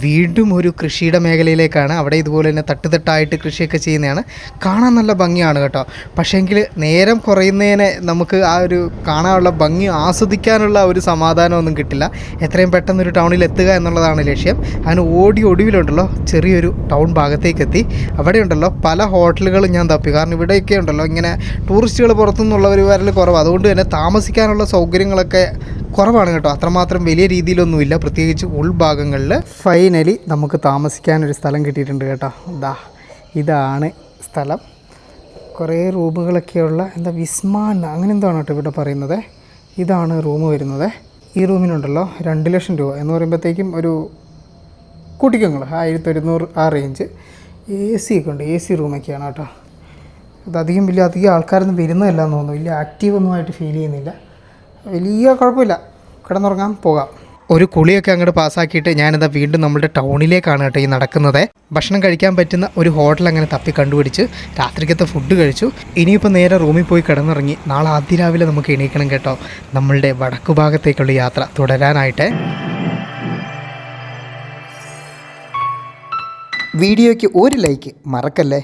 വീണ്ടും ഒരു കൃഷിയുടെ മേഖലയിലേക്കാണ്. അവിടെ ഇതുപോലെ തന്നെ തട്ടുതട്ടായിട്ട് കൃഷിയൊക്കെ ചെയ്യുന്നതാണ്. കാണാൻ നല്ല ഭംഗിയാണ് കേട്ടോ. പക്ഷേങ്കിൽ നേരം കുറയുന്നതിനെ നമുക്ക് ആ ഒരു കാണാനുള്ള ഭംഗി ആസ്വദിക്കാനുള്ള ഒരു സമാധാനമൊന്നും കിട്ടില്ല. എത്രയും പെട്ടെന്നൊരു ടൗണിൽ എത്തുക എന്നുള്ളതാണ് ലക്ഷ്യം. അതിന് ഒടുവിലുണ്ടല്ലോ ചെറിയൊരു ടൗൺ ഭാഗത്തേക്ക് എത്തി. അവിടെ ഉണ്ടല്ലോ പല ഹോട്ടലുകളും ഞാൻ തപ്പി. കാരണം ഇവിടെയൊക്കെ ഉണ്ടല്ലോ ഇങ്ങനെ ടൂറിസ്റ്റുകൾ പുറത്തുനിന്നുള്ളവർ വരൽ കുറവ്, അതുകൊണ്ട് തന്നെ താമസിക്കാനുള്ള സൗകര്യങ്ങളൊക്കെ കുറവാണ് കേട്ടോ. അത്രമാത്രം വലിയ രീതിയിലൊന്നുമില്ല, പ്രത്യേകിച്ച് ഉൾഭാഗങ്ങളിൽ. ഫൈനലി നമുക്ക് താമസിക്കാനൊരു സ്ഥലം കിട്ടിയിട്ടുണ്ട് കേട്ടോ. ഇതാണ് സ്ഥലം. കുറേ റൂമുകളൊക്കെയുള്ള എന്താ വിസ്മാൻ അങ്ങനെ എന്താണ് കേട്ടോ ഇവിടെ പറയുന്നത്. ഇതാണ് റൂം വരുന്നത്. ഈ റൂമിനുണ്ടല്ലോ 2 ലക്ഷം രൂപ എന്ന് പറയുമ്പോഴത്തേക്കും ഒരു കൂട്ടിക്കങ്ങൾ 1100 ആ റേഞ്ച്. AC ഒക്കെ ഉണ്ട്, AC റൂമൊക്കെയാണ് കേട്ടോ. അധികം ആൾക്കാരൊന്നും വരുന്നതല്ല എന്ന് തോന്നുന്നു. വലിയ ആക്റ്റീവൊന്നും ആയിട്ട് ഫീൽ ചെയ്യുന്നില്ല. വലിയ കുഴപ്പമില്ല, കിടന്നുറങ്ങാൻ പോകാം. ഒരു കുളിയൊക്കെ അങ്ങോട്ട് പാസ്സാക്കിയിട്ട് ഞാനിതാ വീണ്ടും നമ്മുടെ ടൗണിലേക്കാണ് കേട്ടോ ഈ നടക്കുന്നത്. ഭക്ഷണം കഴിക്കാൻ പറ്റുന്ന ഒരു ഹോട്ടൽ അങ്ങനെ തപ്പി കണ്ടുപിടിച്ച് രാത്രിക്കത്തെ ഫുഡ് കഴിച്ചു. ഇനിയിപ്പോൾ നേരെ റൂമിൽ പോയി കിടന്നിറങ്ങി. നാളെ അതിരാവിലെ നമുക്ക് എണീക്കണം കേട്ടോ നമ്മളുടെ വടക്കു ഭാഗത്തേക്കുള്ള യാത്ര തുടരാനായിട്ട്. വീഡിയോയ്ക്ക് ഒരു ലൈക്ക് മറക്കല്ലേ.